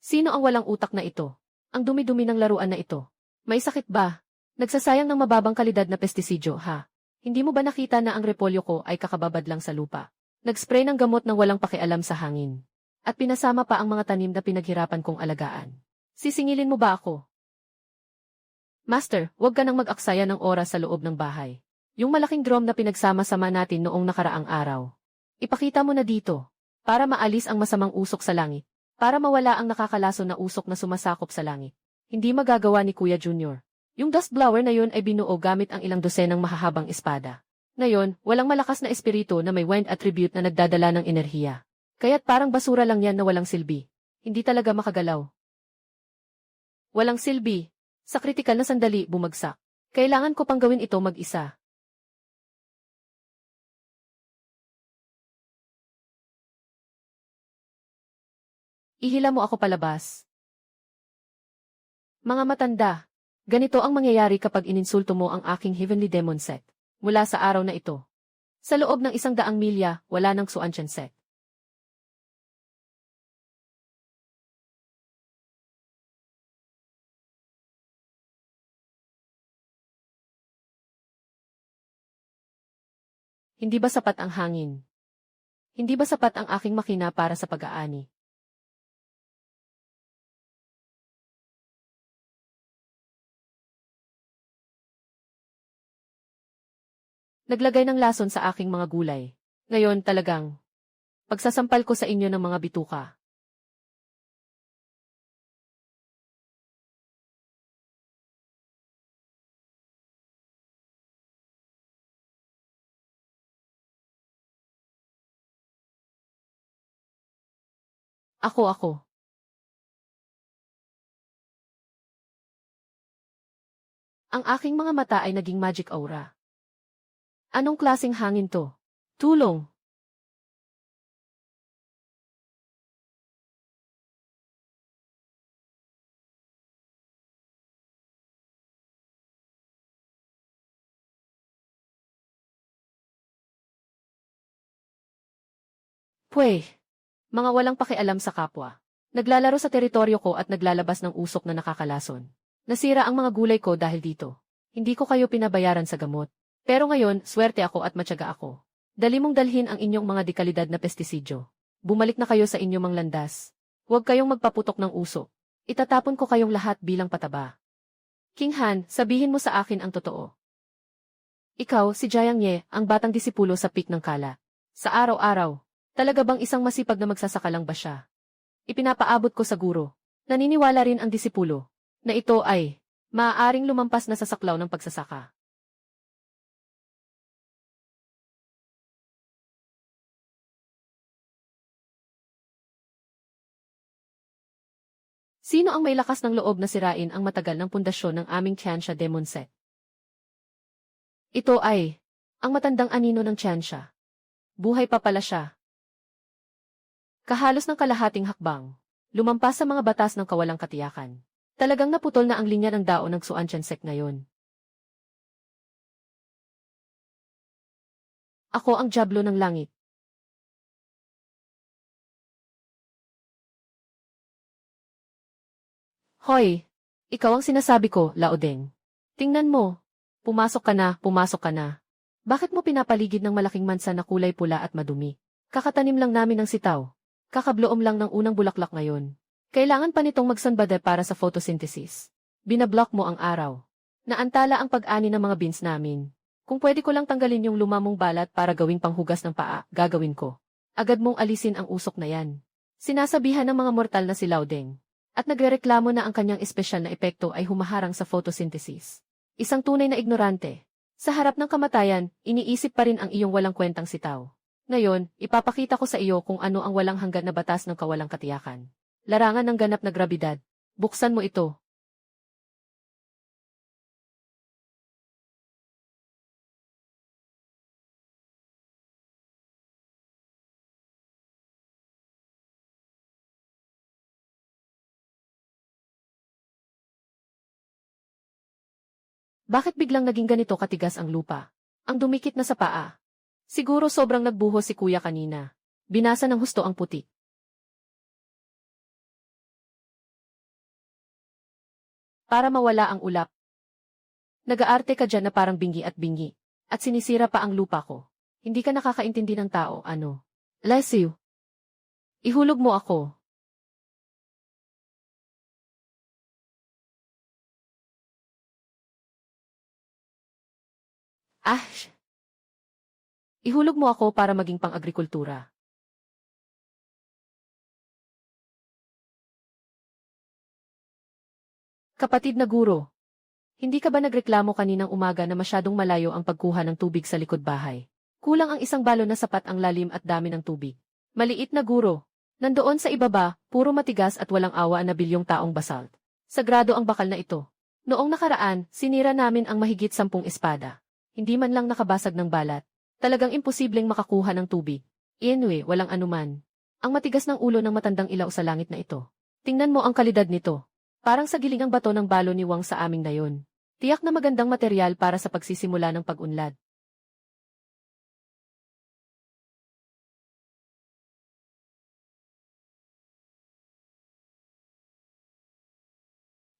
Sino ang walang utak na ito? Ang dumi-dumi ng laruan na ito. May sakit ba? Nagsasayang ng mababang kalidad na pestisidyo, ha? Hindi mo ba nakita na ang repolyo ko ay kakababad lang sa lupa? Nag-spray ng gamot ng walang pakialam sa hangin. At pinasama pa ang mga tanim na pinaghirapan kong alagaan. Sisingilin mo ba ako? Master, huwag ka nang mag-aksaya ng oras sa loob ng bahay. Yung malaking drum na pinagsama-sama natin noong nakaraang araw. Ipakita mo na dito. Para maalis ang masamang usok sa langit. Para mawala ang nakakalason na usok na sumasakop sa langit. Hindi magagawa ni Kuya Junior. Yung dust blower na yun ay binuo gamit ang ilang dosenang mahahabang espada. Ngayon, walang malakas na espiritu na may wind attribute na nagdadala ng enerhiya. Kaya't parang basura lang yan na walang silbi. Hindi talaga makagalaw. Walang silbi. Sa kritikal na sandali, bumagsak. Kailangan ko pang gawin ito mag-isa. Ihila mo ako palabas. Mga matanda, ganito ang mangyayari kapag ininsulto mo ang aking Heavenly Demon Set. Mula sa araw na ito. Sa loob ng 100 milya, wala ng Xuanchen Set. Hindi ba sapat ang hangin? Hindi ba sapat ang aking makina para sa pag-aani? Naglagay ng lason sa aking mga gulay. Ngayon talagang pagsasampal ko sa inyo ng mga bituka. Ako. Ang aking mga mata ay naging magic aura. Anong klaseng hangin to? Tulong! Pweh! Mga walang pakialam sa kapwa. Naglalaro sa teritoryo ko at naglalabas ng usok na nakakalason. Nasira ang mga gulay ko dahil dito. Hindi ko kayo pinabayaran sa gamot. Pero ngayon, swerte ako at matyaga ako. Dali mong dalhin ang inyong mga dekalidad na pestisidyo. Bumalik na kayo sa inyong mga landas. Huwag kayong magpaputok ng usok. Itatapon ko kayong lahat bilang pataba. King Han, sabihin mo sa akin ang totoo. Ikaw, si Jiang Ye, ang batang disipulo sa pik ng kala. Sa araw-araw, talaga bang isang masipag na magsasaka lang ba siya? Ipinapaabot ko sa guro. Naniniwala rin ang disipulo na ito ay maaaring lumampas na sa saklaw ng pagsasaka. Sino ang may lakas ng loob na sirain ang matagal ng pundasyon ng aming Tiansha Demon Set? Ito ay ang matandang anino ng Tiansha. Buhay pa pala siya. Kahalos ng kalahating hakbang. Lumampas sa mga batas ng kawalang katiyakan. Talagang naputol na ang linya ng dao ng Xuan Tiansek ngayon. Ako ang Diablo ng langit. Hoy! Ikaw ang sinasabi ko, Laodeng. Tingnan mo. Pumasok ka na, pumasok ka na. Bakit mo pinapaligid ng malaking mansa na kulay pula at madumi? Kakatanim lang namin ng sitaw. Kakabloom lang ng unang bulaklak ngayon. Kailangan pa nitong magsanbade para sa photosynthesis. Binablock mo ang araw. Naantala ang pag-ani ng mga beans namin. Kung pwede ko lang tanggalin yung lumamong balat para gawing panghugas ng paa, gagawin ko. Agad mong alisin ang usok na yan. Sinasabihan ng mga mortal na si Laodeng. At nagrereklamo na ang kanyang espesyal na epekto ay humaharang sa photosynthesis. Isang tunay na ignorante. Sa harap ng kamatayan, iniisip pa rin ang iyong walang kwentang sitaw. Ngayon, ipapakita ko sa iyo kung ano ang walang hanggan na batas ng kawalang katiyakan. Larangan ng ganap na grabidad. Buksan mo ito. Bakit biglang naging ganito katigas ang lupa? Ang dumikit na sa paa. Siguro sobrang nagbuhos si kuya kanina. Binasa ng husto ang puti. Para mawala ang ulap. Nag-aarte ka dyan na parang bingi at bingi. At sinisira pa ang lupa ko. Hindi ka nakakaintindi ng tao, ano? Lesiw. Ihulog mo ako. Ah! Ihulog mo ako para maging pang-agrikultura. Kapatid na guro. Hindi ka ba nagreklamo kaninang umaga na masyadong malayo ang pagkuha ng tubig sa likod bahay? Kulang ang isang balon na sapat ang lalim at dami ng tubig. Maliit na guro. Nandoon sa ibaba, puro matigas at walang awa na bilyong taong basalt. Sagrado ang bakal na ito. Noong nakaraan, sinira namin ang mahigit 10 espada. Hindi man lang nakabasag ng balat. Talagang imposibleng makakuha ng tubig. Anyway, walang anuman. Ang matigas ng ulo ng matandang ilaw sa langit na ito. Tingnan mo ang kalidad nito. Parang sa gilingang bato ng balo ni Wang sa aming nayon. Tiyak na magandang materyal para sa pagsisimula ng pag-unlad.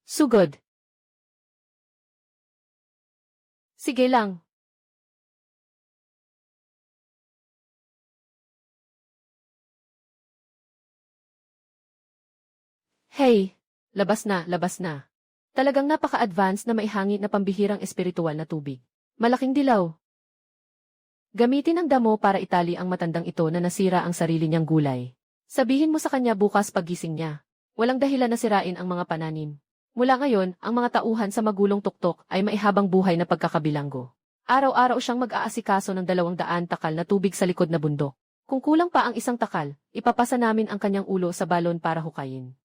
Sugod. Sige lang. Hey, labas na, labas na. Talagang napaka-advance na maihangin na pambihirang espiritual na tubig. Malaking dilaw. Gamitin ang damo para itali ang matandang ito na nasira ang sarili niyang gulay. Sabihin mo sa kanya bukas paggising niya. Walang dahilan na sirain ang mga pananim. Mula ngayon, ang mga tauhan sa magulong tuktok ay maihabang buhay na pagkakabilanggo. Araw-araw siyang mag-aasikaso ng 200 takal na tubig sa likod na bundok. Kung kulang pa ang isang takal, ipapasa namin ang kanyang ulo sa balon para hukayin.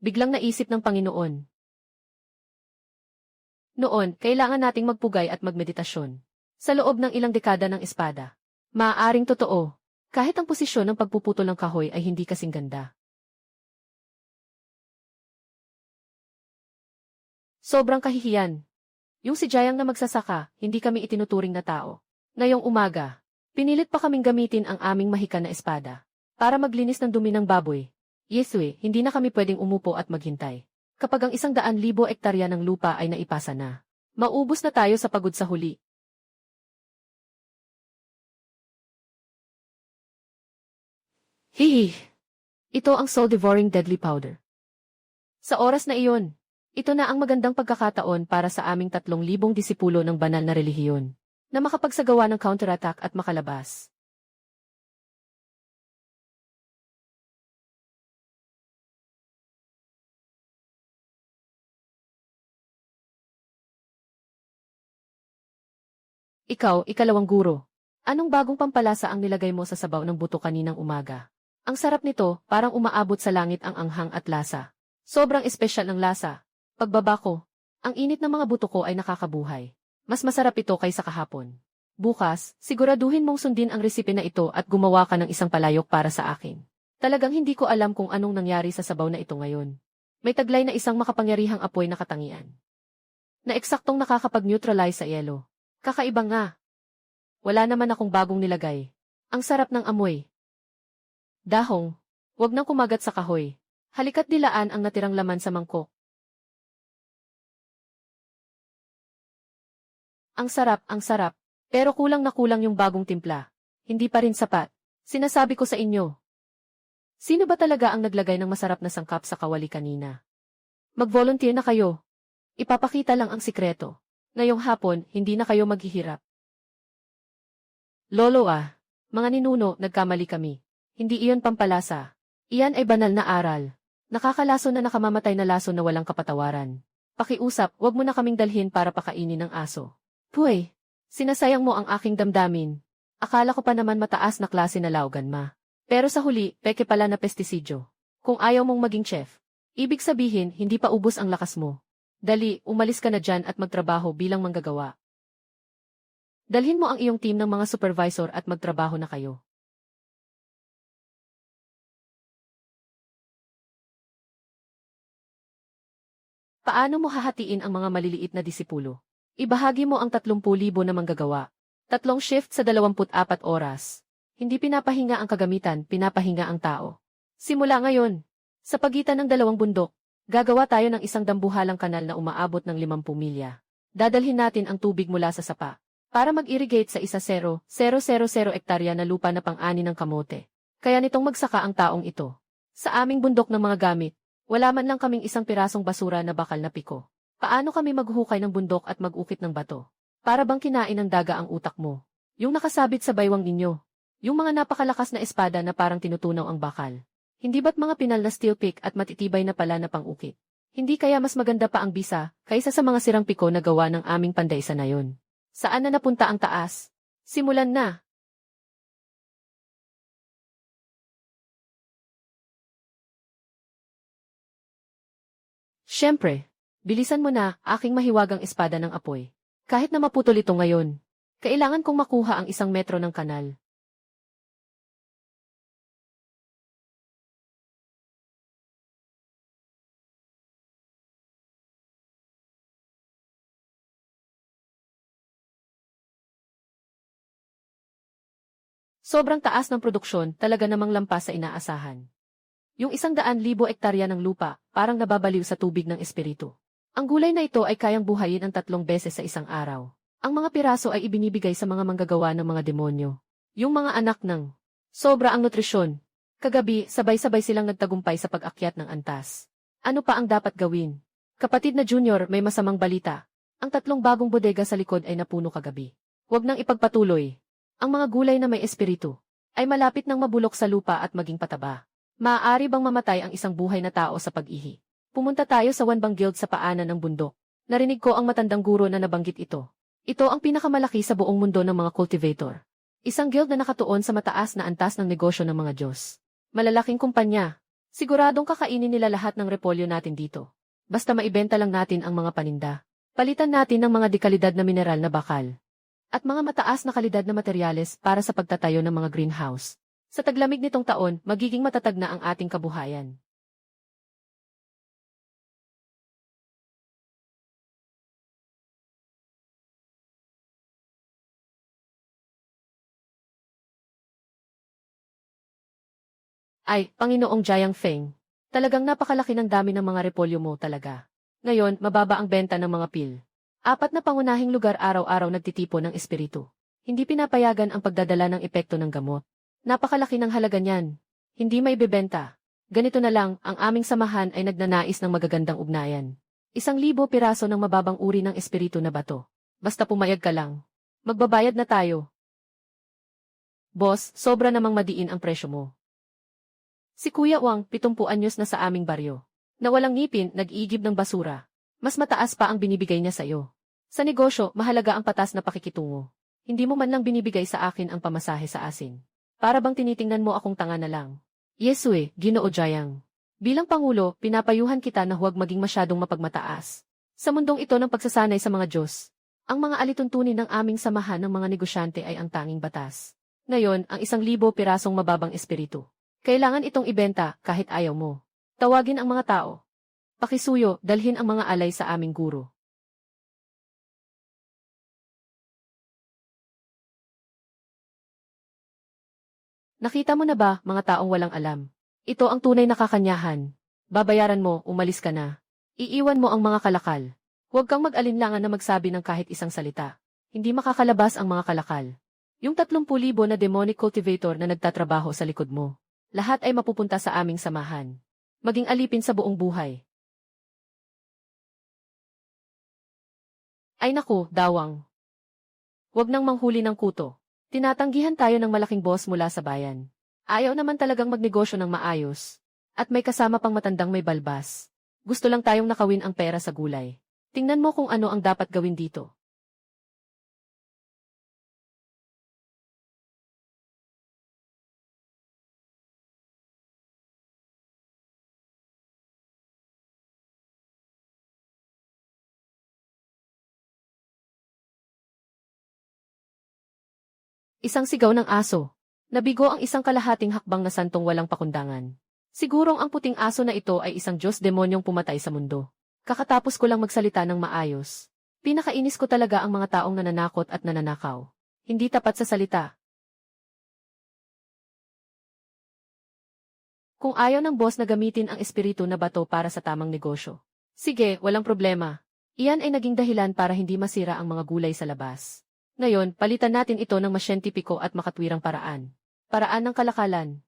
Biglang naisip ng Panginoon. Noon, kailangan nating magpugay at magmeditasyon. Sa loob ng ilang dekada ng espada. Maaaring totoo. Kahit ang posisyon ng pagpuputol ng kahoy ay hindi kasing ganda. Sobrang kahihiyan. Yung si Jayang na magsasaka, hindi kami itinuturing na tao. Ngayong umaga, pinilit pa kaming gamitin ang aming mahika na espada. Para maglinis ng dumi ng baboy. Yeswe, hindi na kami pwedeng umupo at maghintay. Kapag ang 100,000 hektarya ng lupa ay naipasa na. Maubos na tayo sa pagod sa huli. Hihi! Ito ang soul-devouring deadly powder. Sa oras na iyon, ito na ang magandang pagkakataon para sa aming 3,000 disipulo ng banal na relihiyon na makapagsagawa ng counterattack at makalabas. Ikaw, ikalawang guro. Anong bagong pampalasa ang nilagay mo sa sabaw ng buto kaninang umaga? Ang sarap nito, parang umaabot sa langit ang anghang at lasa. Sobrang espesyal ng lasa. Pagbaba ko, Ang init ng mga buto ko ay nakakabuhay. Mas masarap ito kaysa kahapon. Bukas, siguraduhin mong sundin ang resipe na ito at gumawa ka ng isang palayok para sa akin. Talagang hindi ko alam kung anong nangyari sa sabaw na ito ngayon. May taglay na isang makapangyarihang apoy na katangian. Na eksaktong nakakapag-neutralize sa yelo. Kakaiba nga. Wala naman akong bagong nilagay. Ang sarap ng amoy. Dahong, wag nang kumagat sa kahoy. Halika't dilaan ang natirang laman sa mangkok. Ang sarap. Pero kulang na kulang yung bagong timpla. Hindi pa rin sapat. Sinasabi ko sa inyo. Sino ba talaga ang naglagay ng masarap na sangkap sa kawali kanina? Mag-volunteer na kayo. Ipapakita lang ang sikreto. Ngayong hapon, hindi na kayo maghihirap. Lolo mga ninuno, nagkamali kami. Hindi iyon pampalasa. Iyan ay banal na aral. Nakakalaso na nakamamatay na laso na walang kapatawaran. Pakiusap, wag mo na kaming dalhin para pakainin ng aso. Puy! Sinasayang mo ang aking damdamin. Akala ko pa naman mataas na klase na laugan ma. Pero sa huli, peke pala na pestisidyo. Kung ayaw mong maging chef, ibig sabihin hindi pa ubos ang lakas mo. Dali, umalis ka na dyan at magtrabaho bilang manggagawa. Dalhin mo ang iyong team ng mga supervisor at magtrabaho na kayo. Paano mo hahatiin ang mga maliliit na disipulo? Ibahagi mo ang 30,000 na manggagawa. 3 shift sa 24 oras. Hindi pinapahinga ang kagamitan, pinapahinga ang tao. Simula ngayon, sa pagitan ng 2 bundok, gagawa tayo ng isang dambuhalang kanal na umaabot ng 50 milya. Dadalhin natin ang tubig mula sa sapa para mag-irrigate sa 1,000,000 hektarya na lupa na pang-ani ng kamote. Kaya nitong magsaka ang taong ito. Sa aming bundok ng mga gamit, wala man lang kaming isang pirasong basura na bakal na piko. Paano kami maghuhukay ng bundok at mag-ukit ng bato? Para bang kinain ng daga ang utak mo? Yung nakasabit sa baywang ninyo. Yung mga napakalakas na espada na parang tinutunaw ang bakal. Hindi ba't mga pinal na steel pick at matitibay na pala na pang-ukit? Hindi kaya mas maganda pa ang bisa kaysa sa mga sirang piko na gawa ng aming pandaysa na yon? Saan na napunta ang taas? Simulan na! Siyempre. Bilisan mo na, aking mahiwagang espada ng apoy. Kahit na maputol ito ngayon, kailangan kong makuha ang 1 metro ng kanal. Sobrang taas ng produksyon, talaga namang lampas sa inaasahan. Yung 100,000 hektarya ng lupa, parang nababaliw sa tubig ng espiritu. Ang gulay na ito ay kayang buhayin ang 3 beses sa isang araw. Ang mga piraso ay ibinibigay sa mga manggagawa ng mga demonyo. Yung mga anak ng sobra ang nutrisyon. Kagabi, sabay-sabay silang nagtagumpay sa pag-akyat ng antas. Ano pa ang dapat gawin? Kapatid na Junior, may masamang balita. Ang 3 bagong bodega sa likod ay napuno kagabi. Huwag nang ipagpatuloy. Ang mga gulay na may espiritu ay malapit nang mabulok sa lupa at maging pataba. Maaari bang mamatay ang isang buhay na tao sa pag-ihi? Pumunta tayo sa Wanbang Guild sa paanan ng bundok. Narinig ko ang matandang guro na nabanggit ito. Ito ang pinakamalaki sa buong mundo ng mga cultivator. Isang guild na nakatuon sa mataas na antas ng negosyo ng mga Diyos. Malalaking kumpanya. Siguradong kakainin nila lahat ng repolyo natin dito. Basta maibenta lang natin ang mga paninda. Palitan natin ng mga dekalidad na mineral na bakal. At mga mataas na kalidad na materyales para sa pagtatayo ng mga greenhouse. Sa taglamig nitong taon, magiging matatag na ang ating kabuhayan. Ay, Panginoong Jiang Feng. Talagang napakalaki ng dami ng mga repolyo mo talaga. Ngayon, mababa ang benta ng mga pil. 4 na pangunahing lugar araw-araw nagtitipon ng espiritu. Hindi pinapayagan ang pagdadala ng epekto ng gamot. Napakalaki ng halaga niyan. Hindi may bebenta. Ganito na lang, ang aming samahan ay nagnanais ng magagandang ugnayan. 1,000 piraso ng mababang uri ng espiritu na bato. Basta pumayag ka lang. Magbabayad na tayo. Boss, sobra namang madiin ang presyo mo. Si Kuya Wang, 70 anyos na sa aming baryo. Na walang ngipin, nag-iigib ng basura. Mas mataas pa ang binibigay niya sa iyo. Sa negosyo, mahalaga ang patas na pakikitungo. Hindi mo man lang binibigay sa akin ang pamasahe sa asin. Para bang tinitingnan mo akong tanga na lang. Yesue, Ginoo Jiang. Bilang Pangulo, pinapayuhan kita na huwag maging masyadong mapagmataas. Sa mundong ito ng pagsasanay sa mga Diyos, ang mga alituntunin ng aming samahan ng mga negosyante ay ang tanging batas. Ngayon, ang 1,000 pirasong mababang espiritu. Kailangan itong ibenta kahit ayaw mo. Tawagin ang mga tao. Pakisuyo, dalhin ang mga alay sa aming guro. Nakita mo na ba, mga taong walang alam? Ito ang tunay na kakanyahan. Babayaran mo, umalis ka na. Iiwan mo ang mga kalakal. Huwag kang mag-alinlangan na magsabi ng kahit isang salita. Hindi makakalabas ang mga kalakal. Yung 30,000 na demonic cultivator na nagtatrabaho sa likod mo. Lahat ay mapupunta sa aming samahan. Maging alipin sa buong buhay. Ay naku, dawang. Huwag nang manghuli ng kuto. Tinatanggihan tayo ng malaking boss mula sa bayan. Ayaw naman talagang magnegosyo ng maayos. At may kasama pang matandang may balbas. Gusto lang tayong nakawin ang pera sa gulay. Tingnan mo kung ano ang dapat gawin dito. Isang sigaw ng aso. Nabigo ang isang kalahating hakbang na santong walang pakundangan. Sigurong ang puting aso na ito ay isang Diyos demonyong pumatay sa mundo. Kakatapos ko lang magsalita ng maayos. Pinakainis ko talaga ang mga taong nananakot at nananakaw. Hindi tapat sa salita. Kung ayaw ng boss na gamitin ang espiritu na bato para sa tamang negosyo. Sige, walang problema. Iyan ay naging dahilan para hindi masira ang mga gulay sa labas. Ngayon, palitan natin ito ng mas siyentipiko at makatwirang paraan. Paraan ng kalakalan.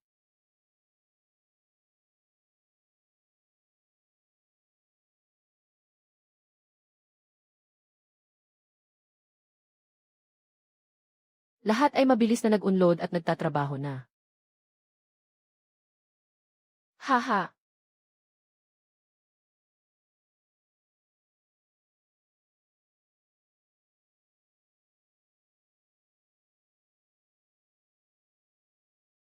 Lahat ay mabilis na nag-unload at nagtatrabaho na. Haha.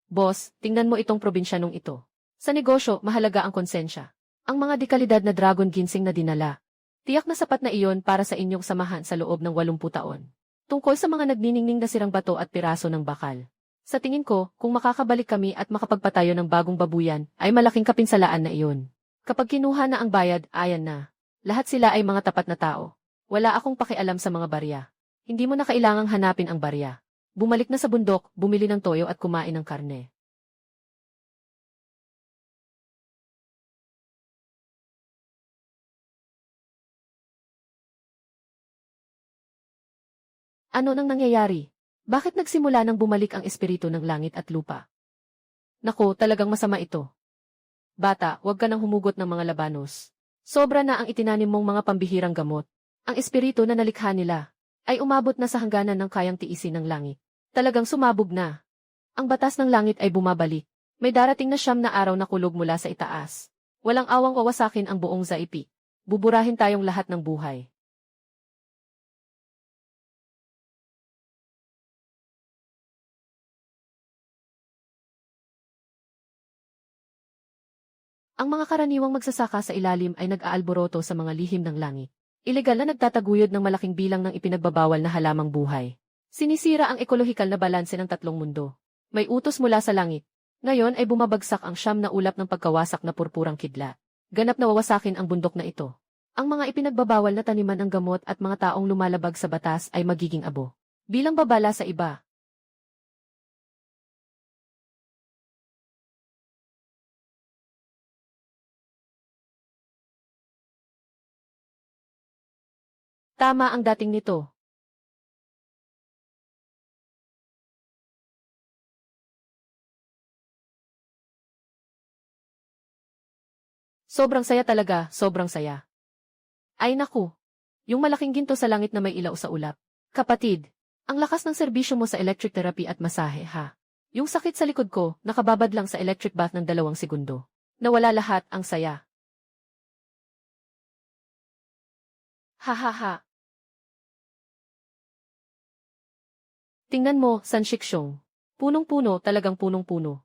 Boss, tingnan mo itong probinsyanong ito. Sa negosyo, mahalaga ang konsensya. Ang mga dekalidad na dragon ginseng na dinala. Tiyak na sapat na iyon para sa inyong samahan sa loob ng 80 taon. Tungkol sa mga nagniningning na sirang bato at piraso ng bakal. Sa tingin ko, kung makakabalik kami at makapagpatayo ng bagong babuyan, ay malaking kapinsalaan na iyon. Kapag kinuha na ang bayad, ayan na. Lahat sila ay mga tapat na tao. Wala akong pakialam sa mga barya. Hindi mo na kailangang hanapin ang barya. Bumalik na sa bundok, bumili ng toyo at kumain ng karne. Ano nang nangyayari? Bakit nagsimula nang bumalik ang espiritu ng langit at lupa? Nako, talagang masama ito. Bata, huwag ka nang humugot ng mga labanos. Sobra na ang itinanim mong mga pambihirang gamot. Ang espiritu na nalikha nila ay umabot na sa hangganan ng kayang tiisin ng langit. Talagang sumabog na. Ang batas ng langit ay bumabalik. May darating na 9 na araw na kulog mula sa itaas. Walang awang wawasakin ang buong Zaipi. Buburahin tayong lahat ng buhay. Ang mga karaniwang magsasaka sa ilalim ay nag-aalboroto sa mga lihim ng langit. Ilegal na nagtataguyod ng malaking bilang ng ipinagbabawal na halamang buhay. Sinisira ang ekolohikal na balanse ng tatlong mundo. May utos mula sa langit. Ngayon ay bumabagsak ang 9 na ulap ng pagkawasak na purpurang kidlat. Ganap na wawasakin ang bundok na ito. Ang mga ipinagbabawal na taniman ng gamot at mga taong lumalabag sa batas ay magiging abo. Bilang babala sa iba. Tama ang dating nito. Sobrang saya talaga, sobrang saya. Ay naku, yung malaking ginto sa langit na may ilaw sa ulap. Kapatid, ang lakas ng serbisyo mo sa electric therapy at masahe ha. Yung sakit sa likod ko, nakababad lang sa electric bath ng 2 segundo. Nawala lahat, ang saya. Ha ha ha. Tingnan mo, San Shiksyong. Punong-puno, talagang punong-puno.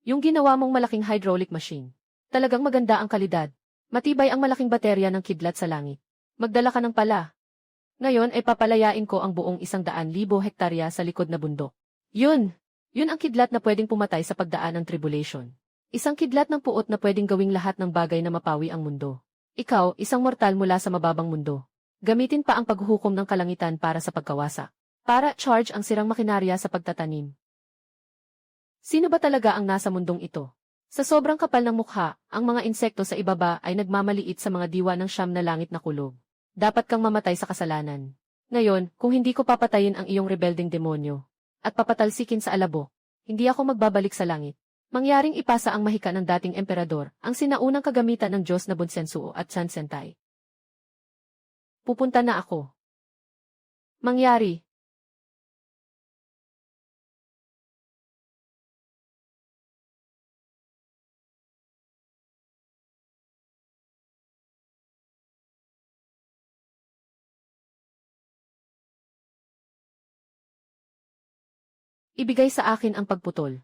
Yung ginawa mong malaking hydraulic machine. Talagang maganda ang kalidad. Matibay ang malaking baterya ng kidlat sa langit. Magdala ka ng pala. Ngayon ay papalayain ko ang buong 100,000 hektarya sa likod na bundok. Yun! Yun ang kidlat na pwedeng pumatay sa pagdaan ng tribulation. Isang kidlat ng puot na pwedeng gawing lahat ng bagay na mapawi ang mundo. Ikaw, isang mortal mula sa mababang mundo. Gamitin pa ang paghuhukom ng kalangitan para sa pagkawasak. Para charge ang sirang makinarya sa pagtatanim. Sino ba talaga ang nasa mundong ito? Sa sobrang kapal ng mukha, ang mga insekto sa ibaba ay nagmamaliit sa mga diwa ng siyam na langit na kulog. Dapat kang mamatay sa kasalanan. Ngayon, kung hindi ko papatayin ang iyong rebelding demonyo, at papatalsikin sa alabok, hindi ako magbabalik sa langit. Mangyaring ipasa ang mahika ng dating emperador, ang sinaunang kagamitan ng Diyos na Bunsensuo at Sansentai. Pupunta na ako. Mangyari. Ibigay sa akin ang pagputol.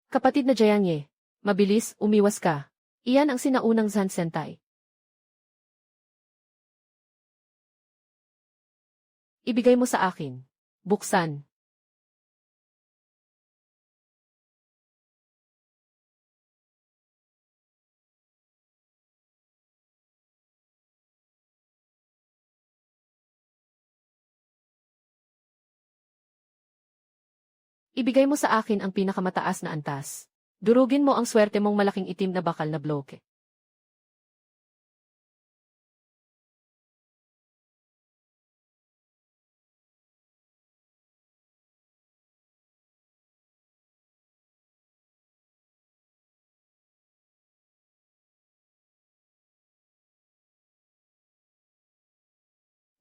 Kapatid na Jayangye, mabilis, umiwas ka. Iyan ang sinaunang Sansentai. Ibigay mo sa akin. Buksan. Ibigay mo sa akin ang pinakamataas na antas. Durugin mo ang swerte mong malaking itim na bakal na bloke.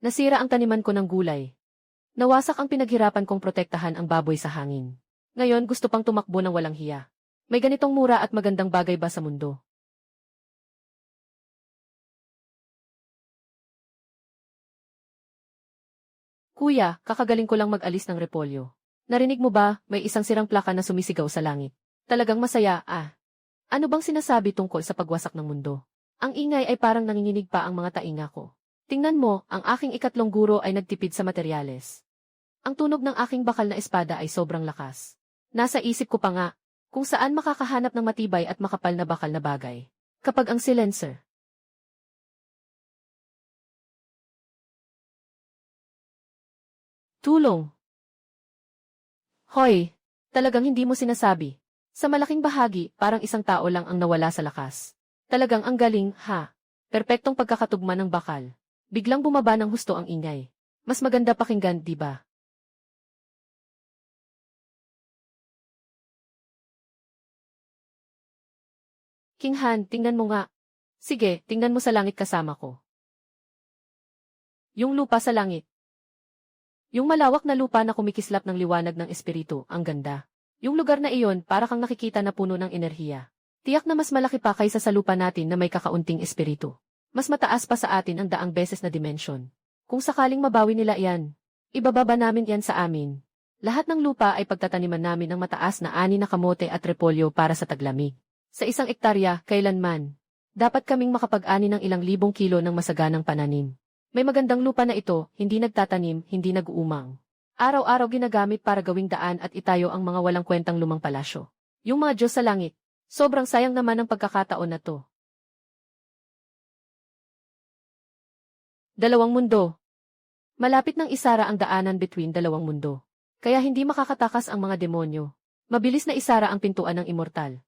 Nasira ang taniman ko ng gulay. Nawasak ang pinaghirapan kong protektahan ang baboy sa hangin. Ngayon gusto pang tumakbo ng walang hiya. May ganitong mura at magandang bagay ba sa mundo? Kuya, kakagaling ko lang mag-alis ng repolyo. Narinig mo ba, may isang sirang plaka na sumisigaw sa langit. Talagang masaya, ah. Ano bang sinasabi tungkol sa pagwasak ng mundo? Ang ingay ay parang nanginginig pa ang mga tainga ko. Tingnan mo, ang aking ikatlong guro ay nagtipid sa materyales. Ang tunog ng aking bakal na espada ay sobrang lakas. Nasa isip ko pa nga, kung saan makakahanap ng matibay at makapal na bakal na bagay. Kapag ang silencer. Tulong. Hoy, talagang hindi mo sinasabi. Sa malaking bahagi, parang isang tao lang ang nawala sa lakas. Talagang ang galing, ha? Perpektong pagkakatugma ng bakal. Biglang bumaba ng husto ang ingay. Mas maganda pakinggan, di ba? King Han, tingnan mo nga. Sige, tingnan mo sa langit kasama ko. Yung lupa sa langit. Yung malawak na lupa na kumikislap ng liwanag ng espiritu, ang ganda. Yung lugar na iyon, para kang nakikita na puno ng enerhiya. Tiyak na mas malaki pa kaysa sa lupa natin na may kakaunting espiritu. Mas mataas pa sa atin ang daang beses na dimensyon. Kung sakaling mabawi nila yan, ibababa namin yan sa amin. Lahat ng lupa ay pagtataniman namin ng mataas na ani na kamote at repolyo para sa taglamig. Sa 1 hektarya, kailanman. Dapat kaming makapag-ani ng ilang libong kilo ng masaganang pananim. May magandang lupa na ito, hindi nagtatanim, hindi nag-uumang. Araw-araw ginagamit para gawing daan at itayo ang mga walang kwentang lumang palasyo. Yung mga Diyos sa langit. Sobrang sayang naman ang pagkakataon na to. Dalawang mundo. Malapit ng isara ang daanan between dalawang mundo. Kaya hindi makakatakas ang mga demonyo. Mabilis na isara ang pintuan ng immortal.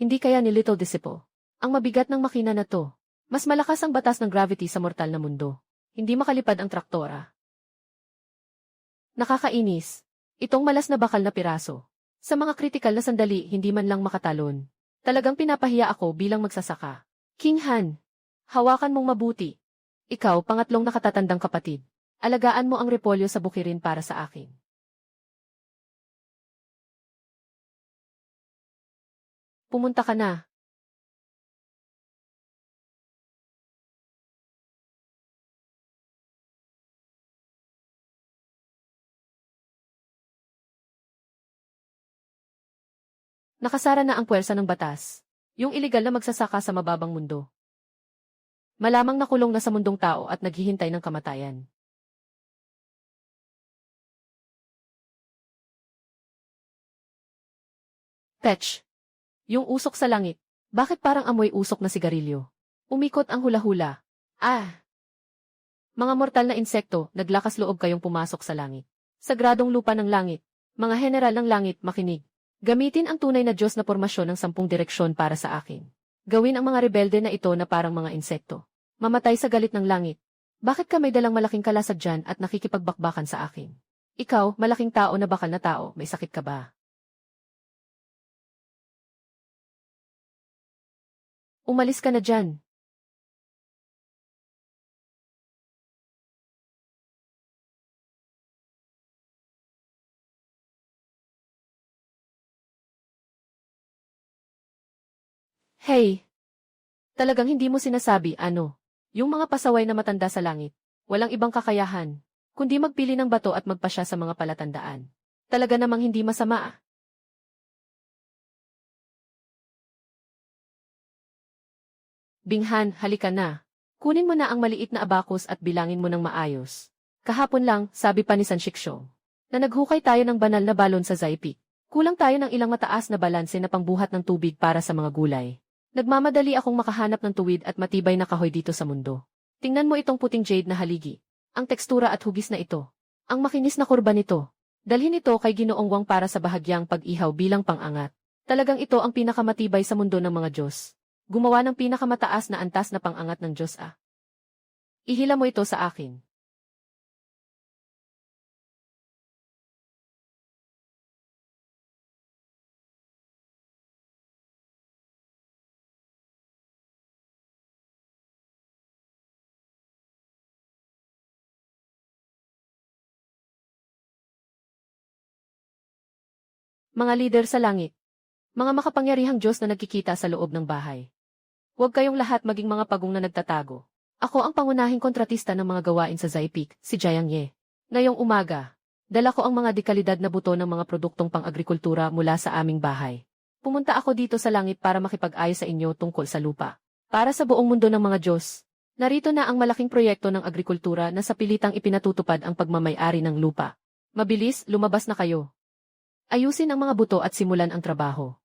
Hindi kaya ni Little Disipo. Ang mabigat ng makina na to. Mas malakas ang batas ng gravity sa mortal na mundo. Hindi makalipad ang traktora. Nakakainis. Itong malas na bakal na piraso. Sa mga kritikal na sandali, hindi man lang makatalon. Talagang pinapahiya ako bilang magsasaka. King Han, hawakan mong mabuti. Ikaw, pangatlong nakatatandang kapatid. Alagaan mo ang repolyo sa bukirin para sa akin. Pumunta ka na. Nakasara na ang puwersa ng batas. Yung iligal na magsasaka sa mababang mundo. Malamang nakulong na sa mundong tao at naghihintay ng kamatayan. Fetch. Yung usok sa langit. Bakit parang amoy usok na sigarilyo? Umikot ang hula-hula. Ah! Mga mortal na insekto, naglakas loob kayong pumasok sa langit. Sagradong lupa ng langit. Mga general ng langit, makinig. Gamitin ang tunay na Diyos na pormasyon ng 10 direksyon para sa akin. Gawin ang mga rebelde na ito na parang mga insekto. Mamatay sa galit ng langit. Bakit ka may dalang malaking kalasag dyan at nakikipagbakbakan sa akin? Ikaw, malaking tao na bakal na tao, may sakit ka ba? Umalis ka na dyan. Hey! Talagang hindi mo sinasabi, ano? Yung mga pasaway na matanda sa langit. Walang ibang kakayahan. Kundi magpili ng bato at magpasya sa mga palatandaan. Talaga namang hindi masama. Binghan, halika na. Kunin mo na ang maliit na abacus at bilangin mo ng maayos. Kahapon lang, sabi pa ni Sanshikshong, na naghukay tayo ng banal na balon sa Zaipik. Kulang tayo ng ilang mataas na balanse na pangbuhat ng tubig para sa mga gulay. Nagmamadali akong makahanap ng tuwid at matibay na kahoy dito sa mundo. Tingnan mo itong puting jade na haligi. Ang tekstura at hugis na ito. Ang makinis na kurba nito. Dalhin ito kay Ginoong Wang para sa bahagyang pag-ihaw bilang pang-angat. Talagang ito ang pinakamatibay sa mundo ng mga Diyos. Gumawa ng pinakamataas na antas na pang-angat ng Diyos ah. Ihila mo ito sa akin. Mga lider sa langit. Mga makapangyarihang Diyos na nagkikita sa loob ng bahay. Huwag kayong lahat maging mga pagong na nagtatago. Ako ang pangunahing kontratista ng mga gawain sa Zaipik, si Jiang Ye. Ngayong umaga, dala ko ang mga dekalidad na buto ng mga produktong pang-agrikultura mula sa aming bahay. Pumunta ako dito sa langit para makipag-ayos sa inyo tungkol sa lupa. Para sa buong mundo ng mga Diyos, narito na ang malaking proyekto ng agrikultura na sa pilitang ipinatutupad ang pagmamay-ari ng lupa. Mabilis, lumabas na kayo. Ayusin ang mga buto at simulan ang trabaho.